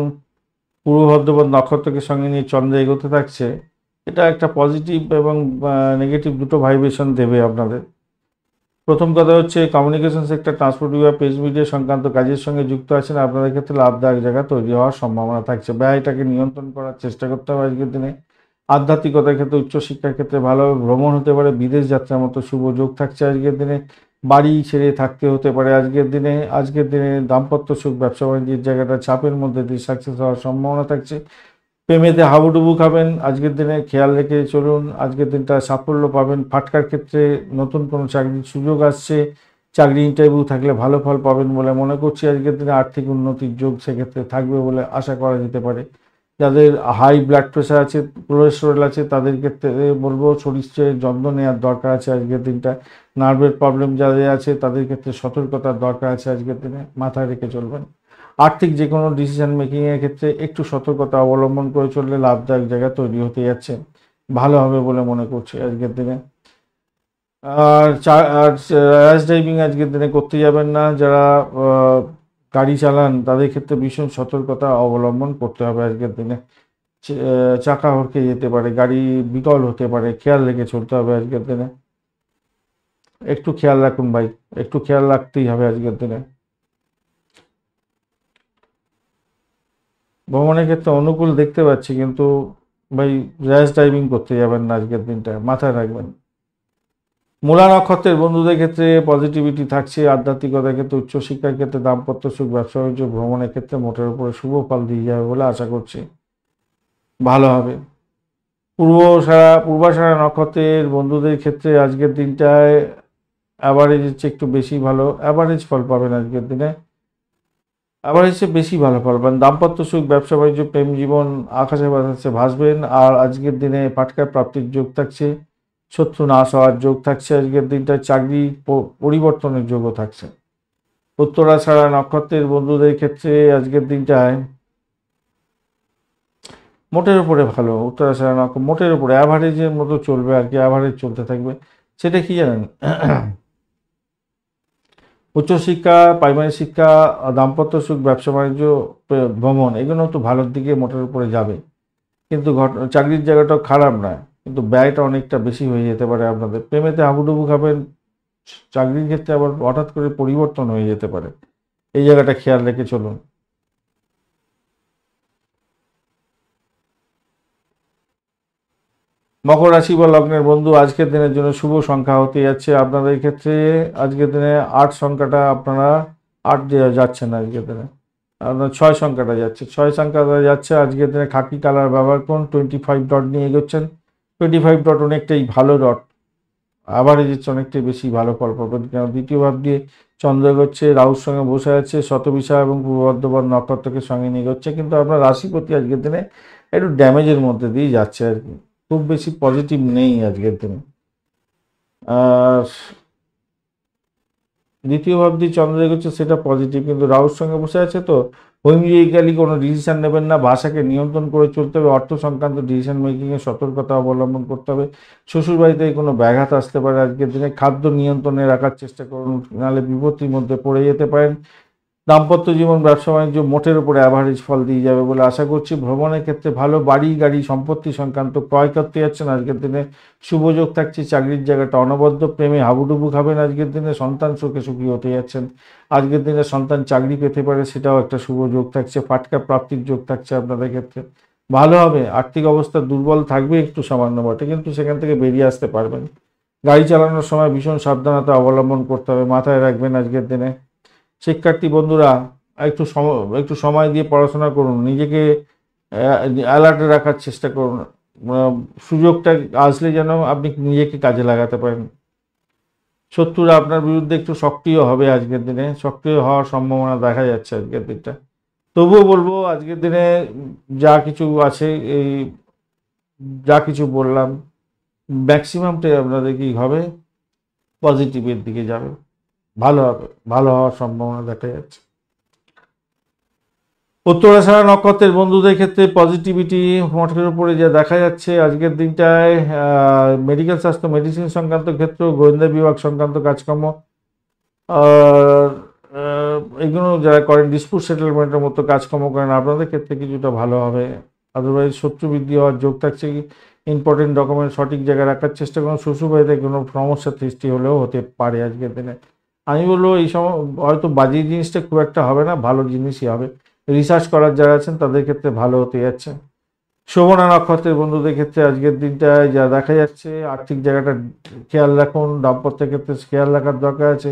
পূর্ব ভদ্রপদ নক্ষত্রকে সঙ্গে নিয়ে চন্দ্র এগোতে থাকছে। এটা একটা পজিটিভ এবং নেগেটিভ দুটো ভাইব্রেশন দেবে আপনাদের। প্রথম কথা হচ্ছে কমিউনিকেশন সেক্টর, ট্রান্সপোর্ট বিভাগ, প্রেস মিডিয়া সংক্রান্ত কাজের সঙ্গে যুক্ত আছেন, আপনাদের ক্ষেত্রে লাভদায়ক জায়গা তৈরি হওয়ার সম্ভাবনা থাকছে। ব্যয়টাকে নিয়ন্ত্রণ করার চেষ্টা করতে হবে আজকের দিনে। আধ্যাত্মিকতার ক্ষেত্রে, উচ্চশিক্ষার ক্ষেত্রে ভালোভাবে ভ্রমণ হতে পারে। বিদেশ যাত্রার মতো শুভ যোগ থাকছে আজকের দিনে। বাড়ি ছেড়ে থাকতে হতে পারে আজকের দিনে। আজকের দিনে দাম্পত্য সুখ, ব্যবসা বাণিজ্যের জায়গাটা চাপের মধ্যে দিয়ে সাকসেস হওয়ার সম্ভাবনা থাকছে। প্রেমেতে হাবুডুবু খাবেন আজকের দিনে, খেয়াল রেখে চলুন। আজকের দিনটা সাফল্য পাবেন। ফাটকার ক্ষেত্রে নতুন কোনো চাকরির সুযোগ আসছে। চাকরি ইন্টারভিউ থাকলে ভালো ফল পাবেন বলে মনে করছি আজকের দিনে। আর্থিক উন্নতির যোগ সেক্ষেত্রে থাকবে বলে আশা করা যেতে পারে। যাদের হাই ব্লাড প্রেশার আছে, কোলেস্টেরল আছে, তাদের ক্ষেত্রে বলবো শরীরের যত্ন নেওয়ার দরকার আছে আজকের দিনটা। নার্ভের প্রবলেম যাদের আছে তাদের ক্ষেত্রে সতর্কতার দরকার আছে আজকের দিনে, মাথায় রেখে চলবেন। আর্থিক যে কোনো ডিসিশন মেকিংয়ের ক্ষেত্রে একটু সতর্কতা অবলম্বন করে চললে লাভদায়ক জায়গা তৈরি হতে যাচ্ছে, ভালো হবে বলে মনে করছি আজকের দিনে। আর র্যাশ ড্রাইভিং আজকের দিনে করতে যাবেন না। যারা গাড়ি চালান তাদের ক্ষেত্রে ভীষণ সতর্কতা অবলম্বন করতে হবে আজকের দিনে। চাকা হড়কে যেতে পারে, গাড়ি বিকল হতে পারে, খেয়াল রেখে চলতে হবে আজকের দিনে। একটু খেয়াল রাখুন ভাই, একটু খেয়াল রাখতেই হবে আজকের দিনে। ভ্রমণের ক্ষেত্রে অনুকূল দেখতে পাচ্ছি, কিন্তু ভাই র্যাশ ড্রাইভিং করতে যাবেন না আজকের দিনটা, মাথায় রাখবেন। মূলা নক্ষত্রের বন্ধুদের ক্ষেত্রে পজিটিভিটি থাকছে। আধ্যাত্মিকতার ক্ষেত্রে, উচ্চশিক্ষার ক্ষেত্রে, দাম্পত্য সুখ, ব্যবসা বাণিজ্য, ভ্রমণের ক্ষেত্রে মোটের উপরে শুভ ফল দিয়ে যাবে বলে আশা করছি, ভালো হবে। পূর্বাষাঢ়া নক্ষত্রের বন্ধুদের ক্ষেত্রে আজকের দিনটায় অ্যাভারেজ হচ্ছে একটু বেশি ভালো, অ্যাভারেজ ফল পাবেন আজকের দিনে। অ্যাভারেজে বেশি ভালো ফল পাবেন। দাম্পত্য সুখ, ব্যবসা বাণিজ্য, প্রেম জীবন আকাশে বাতাসে ভাসবেন। আর আজকের দিনে পাটকার প্রাপ্তির যোগ থাকছে। শত্রু নাশ হওয়ার যোগ থাকছে আজকের দিনটায়। চাকরি পরিবর্তনের যোগও থাকছে। উত্তরাষাঢ়া নক্ষত্রের বন্ধুদের ক্ষেত্রে আজকের দিনটায় মোটের উপরে ভালো। উত্তরাষাঢ়া নক্ষত্র মোটের উপরে অ্যাভারেজের মতো চলবে আর কি, অ্যাভারেজ চলতে থাকবে। সেটা কি জানেন, উচ্চশিক্ষা, প্রাইমারি শিক্ষা, দাম্পত্য সুখ, ব্যবসা বাণিজ্য, ভ্রমণ এগুলো তো ভালোর দিকে মোটের উপরে যাবে। কিন্তু চাকরির জায়গাটাও খারাপ নয়, কিন্তু ব্যয়টা অনেকটা বেশি হয়ে যেতে পারে আপনাদের। প্রেমেতে হাবুডুবু খাবেন। চাকরির ক্ষেত্রে আবার হঠাৎ করে পরিবর্তন হয়ে যেতে পারে, এই জায়গাটা খেয়াল রেখে চলুন। মকর রাশি বা লগ্নের বন্ধু, আজকের দিনের জন্য শুভ সংখ্যা হতে যাচ্ছে আপনাদের ক্ষেত্রে। আজকের দিনে 8 সংখ্যাটা আপনারা 8 যাচ্ছে না আজকের দিনে, আপনার 6 সংখ্যাটা যাচ্ছে। 6 সংখ্যাটা যাচ্ছে আজকের দিনে। খাকি কালার ব্যবহার করুন। 25 ডট নিয়ে এগোচ্ছেন। 25 ডট অনেকটাই ভালো ডট, অ্যাভারেজের অনেকটাই বেশি ভালো ফল পাবেন। কারণ দ্বিতীয় ভাব দিয়ে চন্দ্র এগোচ্ছে, রাহুর সঙ্গে বসে আছে, শতবিশা এবং পূর্ব বর্ধমান নক্ষত্রকে সঙ্গে নিয়ে এগোচ্ছে। কিন্তু আপনার রাশিপতি আজকের দিনে একটু ড্যামেজের মধ্যে দিয়ে যাচ্ছে আর কি, খুব বেশি পজিটিভ নেই আজকের দিনে। আর দ্বিতীয় ভাব দিয়ে চন্দ্র এগোচ্ছে, সেটা পজিটিভ, কিন্তু রাহুর সঙ্গে বসে আছে তো হুইমিক্যালি কোনো ডিসিশন নেবেন না। ভাষাকে নিয়ন্ত্রণ করে চলতে হবে। অর্থ সংক্রান্ত ডিসিশন মেকিংয়ে সতর্কতা অবলম্বন করতে হবে। শ্বশুরবাড়িতে কোনো ব্যাঘাত আসতে পারে আজকের দিনে। খাদ্য নিয়ন্ত্রণে রাখার চেষ্টা করুন, নাহলে বিপত্তির মধ্যে পড়ে যেতে পারেন। দাম্পত্য জীবন ব্যবসা বাণিজ্য মোটের উপরে অ্যাভারেজ ফল দিয়ে যাবে বলে আশা করছি। ভ্রমণের ক্ষেত্রে ভালো, বাড়ি গাড়ি সম্পত্তি সংক্রান্ত ক্রয় করতে যাচ্ছেন আজকের দিনে শুভযোগ থাকছে। চাকরির জায়গাটা অনবদ্য, প্রেমে হাবুডুবু খাবেন আজকের দিনে। সন্তান সুখে সুখী হতে যাচ্ছেন আজকের দিনে, সন্তান চাকরি পেতে পারে সেটাও একটা শুভযোগ থাকছে। ফাটকা প্রাপ্তির যোগ থাকছে আপনাদের ক্ষেত্রে, ভালো হবে। আর্থিক অবস্থা দুর্বল থাকবে একটু সামান্য বটে, কিন্তু সেখান থেকে বেরিয়ে আসতে পারবেন। গাড়ি চালানোর সময় ভীষণ সাবধানতা অবলম্বন করতে হবে, মাথায় রাখবেন আজকের দিনে। শিক্ষার্থী বন্ধুরা একটু সময় দিয়ে পড়াশোনা করুন, নিজেকে অ্যালার্টে রাখার চেষ্টা করুন। সুযোগটা আসলে যেন আপনি নিজেকে কাজে লাগাতে পারেন। শত্রুরা আপনার বিরুদ্ধে একটু সক্রিয় হবে আজকের দিনে, সক্রিয় হওয়ার সম্ভাবনা দেখা যাচ্ছে আজকের দিনটা। তবুও বলবো আজকের দিনে যা কিছু আছে, এই যা কিছু বললাম ম্যাক্সিমামটাই আপনাদের কি হবে, পজিটিভের দিকে যাবে, ভালো হবে, ভালো হওয়ার সম্ভাবনা দেখা যাচ্ছে। উত্তরাষাঢ়া নক্ষত্রের বন্ধুদের ক্ষেত্রে পজিটিভিটি মঠের উপরে যা দেখা যাচ্ছে আজকের দিনটায়, মেডিকেল স্বাস্থ্য মেডিসিন সংক্রান্ত ক্ষেত্র, গোয়েন্দা বিভাগ সংক্রান্ত কাজকর্ম, আর এগুলো যারা করেন ডিসপুট সেটেলমেন্টের মতো কাজকর্ম করেন আপনাদের ক্ষেত্রে কিছুটা ভালো হবে। আদারওয়াইজ শত্রু বৃদ্ধি হওয়ার যোগ থাকছে। ইম্পর্টেন্ট ডকুমেন্ট সঠিক জায়গায় রাখার চেষ্টা করুন। শ্বশুরবাড়িতে কোনো সমস্যার সৃষ্টি হলেও হতে পারে আজকের দিনে। আমি বলবো এই সময় হয়তো বাজে জিনিসটা খুব একটা হবে না, ভালো জিনিসই হবে। রিসার্চ করার যারা আছেন তাদের ক্ষেত্রে ভালো হতে যাচ্ছে। শোভনা নক্ষত্রের বন্ধুদের ক্ষেত্রে আজকের দিনটায় যা দেখা যাচ্ছে, আর্থিক জায়গাটা খেয়াল রাখুন, দাম্পত্যের ক্ষেত্রে খেয়াল রাখার দরকার আছে।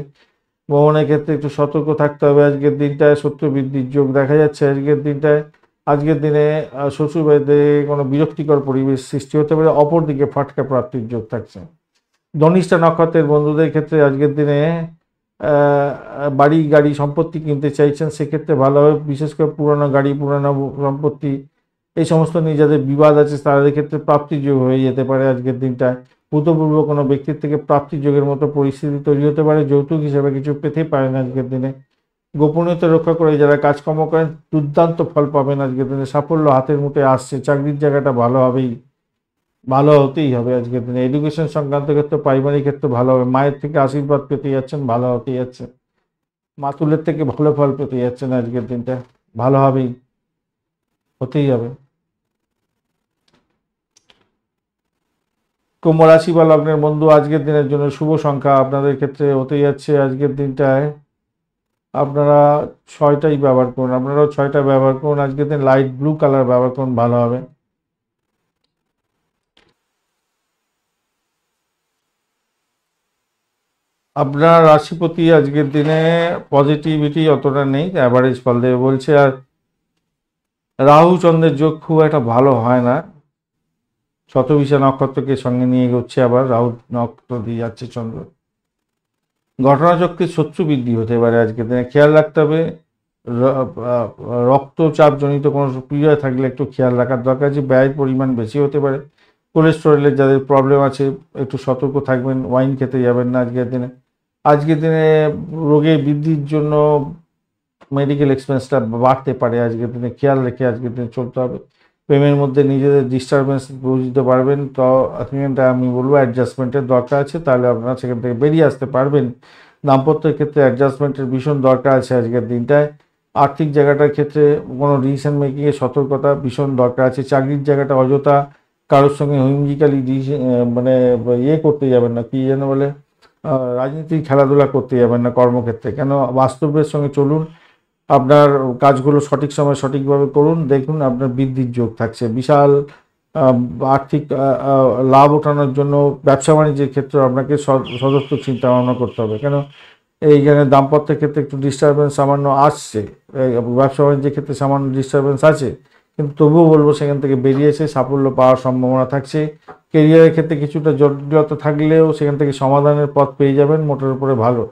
ভ্রমণের ক্ষেত্রে একটু সতর্ক থাকতে হবে আজকের দিনটায়। শত্রু বৃদ্ধির যোগ দেখা যাচ্ছে আজকের দিনটায়। আজকের দিনে শ্বশুরবাড়িতে কোনো বিরক্তিকর পরিবেশ সৃষ্টি হতে পারে, অপরদিকে ফাটকা প্রাপ্তির যোগ থাকছে। ধনিষ্ঠা নক্ষত্রের বন্ধুদের ক্ষেত্রে আজকের দিনে বাড়ি গাড়ি সম্পত্তি কিনতে চাইছেন, সেক্ষেত্রে ভালো হবে। বিশেষ করে পুরানো গাড়ি পুরানো সম্পত্তি এই সমস্ত নিয়ে যাদের বিবাদ আছে তাদের ক্ষেত্রে প্রাপ্তিযোগ হয়ে যেতে পারে আজকের দিনটায়। ভূতপূর্ব কোনো ব্যক্তির থেকে প্রাপ্তিযোগের মতো পরিস্থিতি তৈরি হতে পারে, যৌতুক হিসেবে কিছু পেতে পারেন আজকের দিনে। গোপনীয়তা রক্ষা করে যারা কাজকর্ম করেন দুর্দান্ত ফল পাবেন আজকের দিনে। সাফল্য হাতের মুঠে আসছে, চাকরির জায়গাটা ভালো হবেই, ভালো হতেই হবে আজকের দিনে। এডুকেশন সংক্রান্ত ক্ষেত্রে, পারিবারিক ক্ষেত্রে ভালো হবে। মায়ের থেকে আশীর্বাদ পেতে যাচ্ছেন, ভালো হতে যাচ্ছে। মাতুলের থেকে ভালো ফল পেতে যাচ্ছেন আজকের দিনটা, ভালো হবেই, হতেই হবে। কুম্ভ রাশি বা লগ্নের বন্ধু আজকের দিনের জন্য শুভ সংখ্যা আপনাদের ক্ষেত্রে হতে যাচ্ছে আজকের দিনটায় আপনারা 6টাই ব্যবহার করুন, আপনারাও 6টা ব্যবহার করুন আজকের দিন। লাইট ব্লু কালার ব্যবহার করুন, ভালো হবে। আপনার রাশিপতি আজকের দিনে পজিটিভিটি অতটা নেই, অ্যাভারেজ ফল দেবে বলছে। আর রাহু চন্দ্রের যোগ খুব একটা ভালো হয় না। শতবিশা নক্ষত্রকে সঙ্গে নিয়ে এগোচ্ছে, আবার রাহু নক্ষত্র দিয়ে যাচ্ছে চন্দ্র। ঘটনাচক্রে শত্রু বৃদ্ধি হতে পারে আজকের দিনে, খেয়াল রাখতে হবে। রক্তচাপজনিত কোনো ক্রিয়া থাকলে একটু খেয়াল রাখার দরকার আছে। ব্যয়ের পরিমাণ বেশি হতে পারে। কোলেস্টেরলের যাদের প্রবলেম আছে একটু সতর্ক থাকবেন, ওয়াইন খেতে যাবেন না আজকের দিনে। আজকের দিনে রোগের বৃদ্ধির জন্য মেডিকেল এক্সপেন্সটা বাড়তে পারে আজকের দিনে, খেয়াল রেখে আজকের দিনে চলতে হবে। প্রেমের মধ্যে নিজেদের ডিস্টারবেন্স বুঝতে পারবেন, তো সেখানটা আমি বলবো অ্যাডজাস্টমেন্টের দরকার আছে, তাহলে আপনারা সেখান থেকে বেরিয়ে আসতে পারবেন। দাম্পত্যের ক্ষেত্রে অ্যাডজাস্টমেন্টের ভীষণ দরকার আছে আজকের দিনটায়। আর্থিক জায়গাটার ক্ষেত্রে কোনো ডিসিশন মেকিংয়ে সতর্কতা ভীষণ দরকার আছে। চাকরির জায়গাটা অযথা কারোর সঙ্গে হুইমজিক্যালি মানে করতে যাবেন না, কি যেন বলে, রাজনীতির খেলাধুলা করতে যাবেন না কর্মক্ষেত্রে, কেন বাস্তবের সঙ্গে চলুন। আপনার কাজগুলো সঠিক সময় সঠিকভাবে করুন, দেখুন আপনার বৃদ্ধির যোগ থাকছে। বিশাল আর্থিক লাভ ওঠানোর জন্য ব্যবসা বাণিজ্যের ক্ষেত্রে আপনাকে সদস্য চিন্তা ভাবনা করতে হবে, কেন এইখানে দাম্পত্যের ক্ষেত্রে একটু ডিস্টারবেন্স সামান্য আসছে, ব্যবসা বাণিজ্যের ক্ষেত্রে সামান্য ডিস্টারবেন্স আছে, কিন্তু তবুও বলবো সেখান থেকে বেরিয়ে এসে সাফল্য পাওয়ার সম্ভাবনা থাকছে। কেরিয়ারের ক্ষেত্রে কিছুটা জটিলতা থাকলেও সেখান থেকে সমাধানের পথ পেয়ে যাবেন, মোটের উপরে ভালো।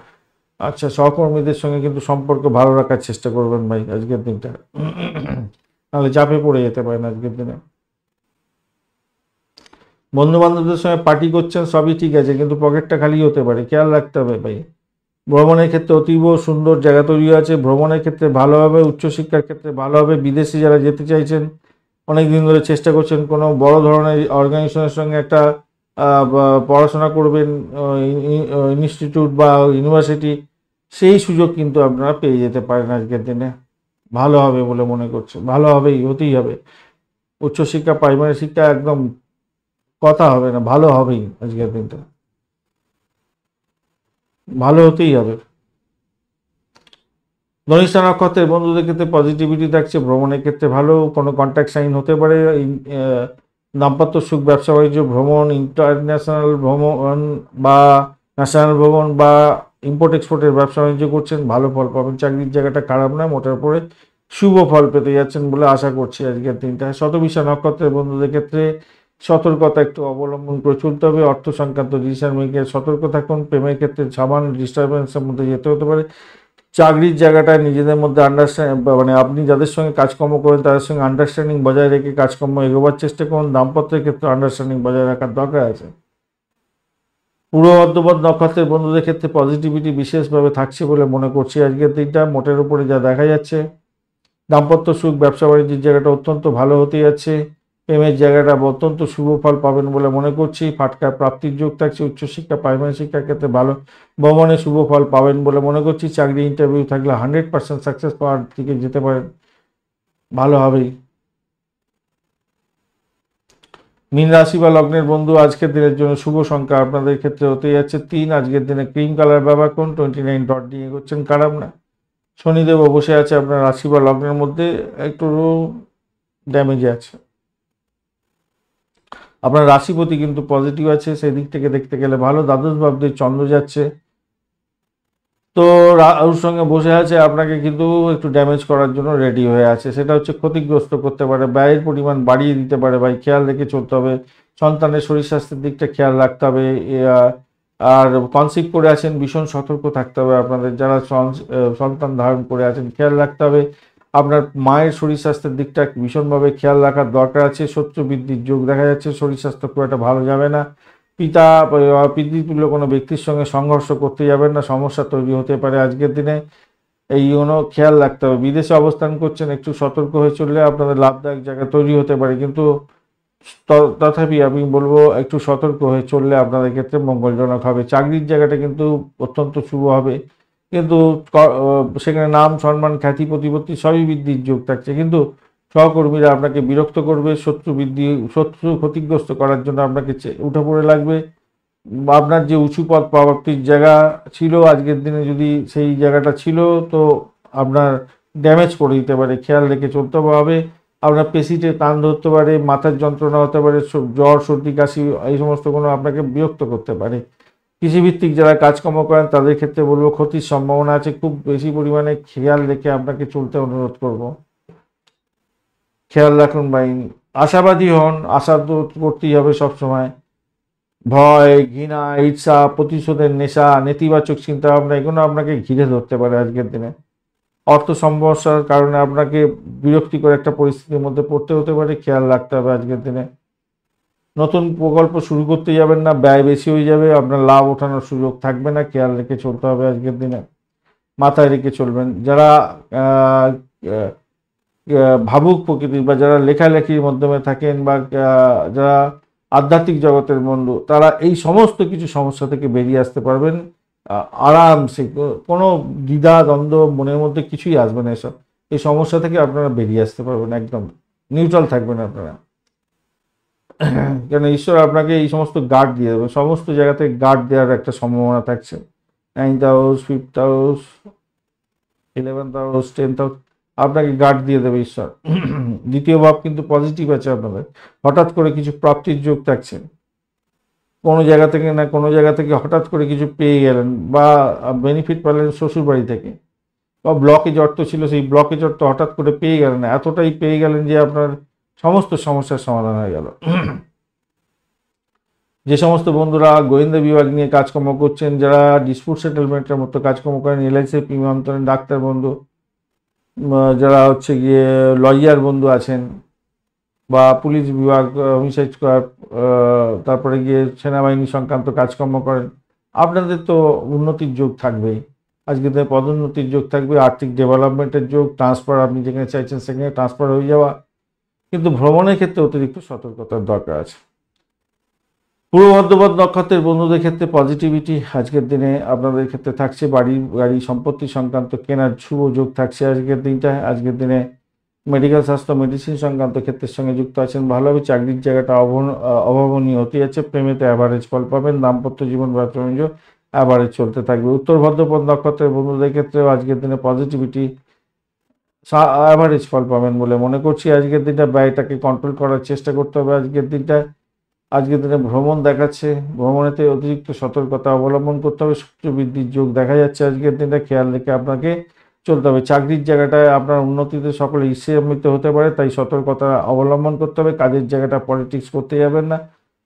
আচ্ছা, সহকর্মীদের সঙ্গে কিন্তু সম্পর্ক ভালো রাখার চেষ্টা করবেন ভাই আজকের দিনটা, নাহলে চাপে পড়ে যেতে পারেন আজকের দিনে। বন্ধু বান্ধবদের সঙ্গে পার্টি করছেন সবই ঠিক আছে, কিন্তু পকেটটা খালি হতে পারে, খেয়াল রাখতে হবে ভাই। ভ্রমণের ক্ষেত্রে অতীব সুন্দর জায়গা তৈরি আছে, ভ্রমণের ক্ষেত্রে ভালো হবে। উচ্চশিক্ষার ক্ষেত্রে ভালো হবে। বিদেশে যারা যেতে চাইছেন, অনেক দিন ধরে চেষ্টা করছেন কোনো বড় ধরনের অর্গানাইজেশনের সঙ্গে একটা পড়াশোনা করবেন, ইনস্টিটিউট বা ইউনিভার্সিটি, সেই সুযোগ কিন্তু আপনারা পেয়ে যেতে পারেন আজকের দিনে। ভালো হবে বলে মনে করছে, ভালো হবেই, হতেই হবে। উচ্চশিক্ষা প্রাইমারি শিক্ষা একদম কথা হবে না, ভালো হবেই আজকের দিনটা, ভালো হতেই হবে। ধনিষ্ঠা নক্ষত্রের বন্ধুদের ক্ষেত্রে পজিটিভিটি থাকছে, ভ্রমণের ক্ষেত্রে ভালো, কোনো কন্ট্যাক্ট সাইন হতে পারে, দাম্পত্য সুখ, ব্যবসা বাণিজ্য, ভ্রমণ, ইন্টারন্যাশনাল ভ্রমণ বা ন্যাশনাল ভ্রমণ বা ইম্পোর্ট এক্সপোর্টের ব্যবসা বাণিজ্য করছেন, ভালো ফল পাবেন। চাকরির জায়গাটা খারাপ নয়, মোটার উপরে শুভ ফল পেতে যাচ্ছেন বলে আশা করছি আজকের দিনটা। শতবিশা নক্ষত্রের বন্ধুদের ক্ষেত্রে সতর্কতা একটু অবলম্বন করে চলতে হবে। অর্থ সংক্রান্ত ডিসিশন মেকিংয়ে সতর্ক থাকুন। প্রেমের ক্ষেত্রে সামান্য ডিস্টারবেন্সের মধ্যে যেতে হতে পারে। চাকরির জায়গাটায় নিজেদের মধ্যে মানে আপনি যাদের সঙ্গে কাজকর্ম করেন তাদের সঙ্গে আন্ডারস্ট্যান্ডিং বজায় রেখে কাজকর্ম এগোবার চেষ্টা করুন। দাম্পত্যের ক্ষেত্রে আন্ডারস্ট্যান্ডিং বজায় রাখার দরকার আছে। পূর্ব বর্ধমান নক্ষত্রের বন্ধুদের ক্ষেত্রে পজিটিভিটি বিশেষভাবে থাকছে বলে মনে করছি আজকের দিনটা, মোটের উপরে যা দেখা যাচ্ছে। দাম্পত্য সুখ, ব্যবসা বাণিজ্যের জায়গাটা অত্যন্ত ভালো হতে যাচ্ছে। প্রেমের জায়গাটা অত্যন্ত শুভ ফল পাবেন বলে মনে করছি। ফাটকা প্রাপ্তির যোগ থাকছে। উচ্চশিক্ষা প্রাইমারি শিক্ষার ক্ষেত্রে ভালো, ভ্রমণে শুভ ফল পাবেন বলে মনে করছি। চাকরি ইন্টারভিউ থাকলে 100% সাকসেস পাওয়ার দিকে যেতে পারেন, ভালো হবেই। মীন রাশি বা লগ্নের বন্ধু আজকের দিনের জন্য শুভ সংখ্যা আপনাদের ক্ষেত্রে হতে যাচ্ছে 3। আজকের দিনে ক্রিম কালার ব্যবহার করুন। 29 ডট দিয়ে এগোচ্ছেন, খারাপ না। শনিদেব বসে আছে আপনার রাশি বা লগ্নের মধ্যে, একটু ড্যামেজে আছে। আপনার রাশিপতি কিন্তু পজিটিভ আছে, সেই দিক থেকে দেখতে গেলে ভালো। দ্বাদশ ভাবদের চন্দ্র যাচ্ছে, তো রাহুর সঙ্গে বসে আছে, আপনাকে কিন্তু একটু ড্যামেজ করার জন্য রেডি হয়ে আছে। সেটা হচ্ছে ক্ষতিগ্রস্ত করতে পারে, ব্যয়ের পরিমাণ বাড়িয়ে দিতে পারে। ভাই খেয়াল রেখে চলতে হবে। সন্তানের শরীর স্বাস্থ্যের দিকটা খেয়াল রাখতে হবে। আর কনসিভ করে আছেন, ভীষণ সতর্ক থাকতে হবে আপনাদের। যারা সন্তান ধারণ করে আছেন খেয়াল রাখতে হবে। আপনার মায়ের শরীর স্বাস্থ্যের দিকটা ভীষণভাবে খেয়াল রাখার দরকার আছে। শত্রু বৃদ্ধির যোগ দেখা যাচ্ছে, শরীর স্বাস্থ্য খুব একটা ভালো যাবে না। পিতৃতুল্য কোনো ব্যক্তির সঙ্গে সংঘর্ষ করতে যাবেন না, সমস্যা তৈরি হতে পারে আজকের দিনে, এইগুলো খেয়াল রাখতে হবে। বিদেশে অবস্থান করছেন, একটু সতর্ক হয়ে চললে আপনাদের লাভদায়ক জায়গা তৈরি হতে পারে, কিন্তু তথাপি আমি বলবো একটু সতর্ক হয়ে চললে আপনাদের ক্ষেত্রে মঙ্গলজনক হবে। চাকরির জায়গাটা কিন্তু অত্যন্ত শুভ হবে, কিন্তু সেখানে নাম, সম্মান, খ্যাতি, প্রতিপত্তি সবই বৃদ্ধির যোগ থাকছে, কিন্তু সহকর্মীরা আপনাকে বিরক্ত করবে। শত্রু ক্ষতিগ্রস্ত করার জন্য আপনাকে উঠে পড়ে লাগবে। আপনার যে উঁচু পদ প্রাপ্তির জায়গা ছিল আজকের দিনে, যদি সেই জায়গাটা ছিল, তো আপনার ড্যামেজ করে দিতে পারে, খেয়াল রেখে চলতে হবে। আপনার পেশিতে টান ধরতে পারে, মাথার যন্ত্রণা হতে পারে, জ্বর, সর্দি, কাশি, এই সমস্ত কোনো আপনাকে বিরক্ত করতে পারে। কৃষিভিত্তিক যারা কাজকর্ম করেন তাদের ক্ষেত্রে বলবো ক্ষতির সম্ভাবনা আছে, খুব বেশি পরিমাণে খেয়াল রেখে আপনাকে চলতে অনুরোধ করব। খেয়াল রাখুন ভাই। আশাবাদী হন, আশা তো করতেই হবে সবসময়। ভয়, ঘৃণা, ঈর্ষা, প্রতিশোধের নেশা, নেতিবাচক চিন্তা ভাবনা, এগুলো আপনাকে ঘিরে ধরতে পারে আজকের দিনে। অর্থ সমস্যার কারণে আপনাকে বিরক্তিকর একটা পরিস্থিতির মধ্যে পড়তে হতে পারে, খেয়াল রাখতে হবে আজকের দিনে। নতুন প্রকল্প শুরু করতে যাবেন না, ব্যয় বেশি হয়ে যাবে, আপনার লাভ ওঠানোর সুযোগ থাকবে না, খেয়াল রেখে চলতে হবে আজকের দিনে, মাথায় রেখে চলবেন। যারা আহ, ভাবুক প্রকৃতির বা যারা লেখালেখির মাধ্যমে থাকেন বা যারা আধ্যাত্মিক জগতের বন্ধু, তারা এই সমস্ত কিছু সমস্যা থেকে বেরিয়ে আসতে পারবেন আরামসে। কোনো দ্বিধা দ্বন্দ্ব মনের মধ্যে কিছুই আসবে না। এসব এই সমস্যা থেকে আপনারা বেরিয়ে আসতে পারবেন, একদম নিউট্রাল থাকবেন আপনারা। কেন ঈশ্বর আপনাকে এই সমস্ত গার্ড দিয়ে দেবে, সমস্ত জায়গাতে গার্ড দেওয়ার একটা সম্ভাবনা থাকছে। 9th house, 5th house, 11th house, 10th house, আপনাকে গার্ড দিয়ে দেবে ঈশ্বর। দ্বিতীয় ভাব কিন্তু পজিটিভ আছে আপনাদের, হঠাৎ করে কিছু প্রাপ্তির যোগ থাকছে। কোনো জায়গা থেকে না কোনো জায়গা থেকে হঠাৎ করে কিছু পেয়ে গেলেন, বা বেনিফিট পেলেন শ্বশুর বাড়ি থেকে, বা ব্লকেজ অর্থ ছিল, সেই ব্লকেজ অর্থ হঠাৎ করে পেয়ে গেলেন, এতটাই পেয়ে গেলেন যে আপনার সমস্ত সমস্যার সমাধান হয়ে গেল। যে সমস্ত বন্ধুরা গোয়েন্দা বিভাগ নিয়ে কাজকর্ম করছেন, যারা ডিসপুট সেটেলমেন্টের মতো কাজকর্ম করেন, এলআইসি প্রিমিয়াম অন্তরের ডাক্তার বন্ধু, যারা হচ্ছে গিয়ে লয়ার বন্ধু আছেন, বা পুলিশ বিভাগ, হোমিসাইড স্কোয়াড, তারপরে গিয়ে সেনাবাহিনী সংক্রান্ত কাজকর্ম করেন, আপনাদের তো উন্নতির যোগ থাকবেই। আজকে তো পদোন্নতির যোগ থাকবে, আর্থিক ডেভেলপমেন্টের যোগ, ট্রান্সফার, আপনি যেখানে চাইছেন সেখানে ট্রান্সফার হয়ে যাওয়া, কিন্তু ভ্রমণের ক্ষেত্রে অতিরিক্ত সতর্কতার দরকার আছে। পূর্ব ভাদ্রপদ নক্ষত্রের বন্ধুদের ক্ষেত্রে পজিটিভিটি আজকের দিনে আপনাদের ক্ষেত্রে থাকছে। গাড়ি সম্পত্তি সংক্রান্ত কেনার শুভ যোগ থাকছে আজকের দিনটায়। আজকের দিনে মেডিকেল স্বাস্থ্য মেডিসিন সংক্রান্ত ক্ষেত্রের সঙ্গে যুক্ত আছেন, ভালো হবে। চাকরির জায়গাটা অভাবনীয় হতে যাচ্ছে। প্রেমেতে অ্যাভারেজ ফল পাবেন। দাম্পত্য জীবন ব্যবসা বাণিজ্য অ্যাভারেজ চলতে থাকবে। উত্তর ভাদ্রপদ নক্ষত্রের বন্ধুদের ক্ষেত্রেও আজকের দিনে পজিটিভিটি অ্যাভারেজ ফল পাবেন বলে মনে করছি। আজকের দিনটা ব্যয়টাকে কন্ট্রোল করার চেষ্টা করতে হবে। আজকের দিনে ভ্রমণ দেখাচ্ছে, ভ্রমণেতে অতিরিক্ত সতর্কতা অবলম্বন করতে হবে। শত্রু বৃদ্ধির যোগ দেখা যাচ্ছে আজকের দিনটা, খেয়াল রেখে আপনাকে চলতে হবে। চাকরির জায়গাটায় আপনার উন্নতিতে সকলে ঈর্ষান্বিত হতে পারে, তাই সতর্কতা অবলম্বন করতে হবে। কাজের জায়গাটা পলিটিক্স করতে যাবেন না,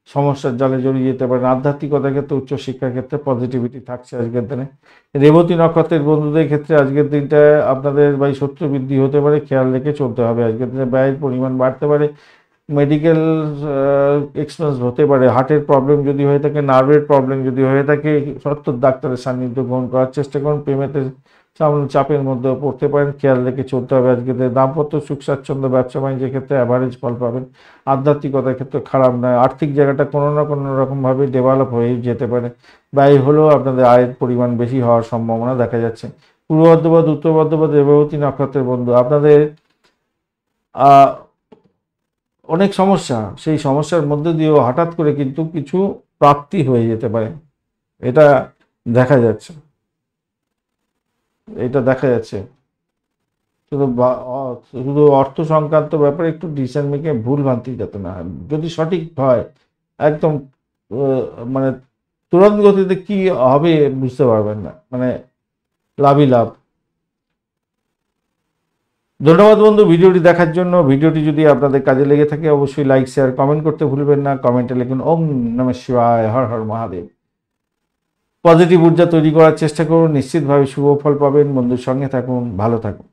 সমস্যার জালে জড়িয়ে যেতে পারেন। আধ্যাত্মিকতার ক্ষেত্রে উচ্চশিক্ষার ক্ষেত্রে পজিটিভিটি থাকছে আজকের দিনে। রেবতী নক্ষত্রের বন্ধুদের ক্ষেত্রে আজকের দিনটা আপনাদের শত্রু বৃদ্ধি হতে পারে, খেয়াল রেখে চলতে হবে। আজকের দিনে ব্যয়ের পরিমাণ বাড়তে পারে। মেডিকেল এক্সপেন্স হতে পারে। হার্টের প্রবলেম যদি হয়ে থাকে, নার্ভের প্রবলেম যদি হয়ে থাকে, সত্তর ডাক্তারের সান্নিধ্য গ্রহণ করার চেষ্টা করুন। প্রেমেতে সামান্য চাপের মধ্যেও পড়তে পারেন, খেয়াল রেখে চলতে হবে। আজকে দাম্পত্য সুখ স্বাচ্ছন্দ্য ব্যবসা বাণিজ্যের ক্ষেত্রে অ্যাভারেজ ফল পাবেন। আধ্যাত্মিকতার ক্ষেত্রে খারাপ নয়। আর্থিক জায়গাটা কোনো না কোনো রকমভাবে ডেভেলপ হয়ে যেতে পারে। ব্যয় হলেও আপনাদের আয়ের পরিমাণ বেশি হওয়ার সম্ভাবনা দেখা যাচ্ছে। পূর্ব ভাদ্রপদ উত্তর ভাদ্রপদ রেবতী নক্ষত্রের বন্ধু আপনাদের অনেক সমস্যা, সেই সমস্যার মধ্যে দিয়েও হঠাৎ করে কিন্তু কিছু প্রাপ্তি হয়ে যেতে পারে, এটা দেখা যাচ্ছে। শুধু অর্থ সংক্রান্ত ব্যাপারে একটু ডিসিশন মেকে ভুল ভ্রান্তি যাতে না হয়। যদি সঠিক হয় একদম মানে তুরন্ত গতিতে কি হবে বুঝতে পারবেন না, লাভই লাভ। ধন্যবাদ বন্ধু ভিডিওটি দেখার জন্য। ভিডিওটি যদি আপনাদের কাজে লেগে থাকে অবশ্যই লাইক শেয়ার কমেন্ট করতে ভুলবেন না। কমেন্টে লিখুন ওম নমঃ শিবায়, হর হর মহাদেব। পজিটিভ ঊর্জা তৈরি করার চেষ্টা করুন, নিশ্চিতভাবে শুভ ফল পাবেন। বন্ধুর সঙ্গে থাকুন, ভালো থাকুন।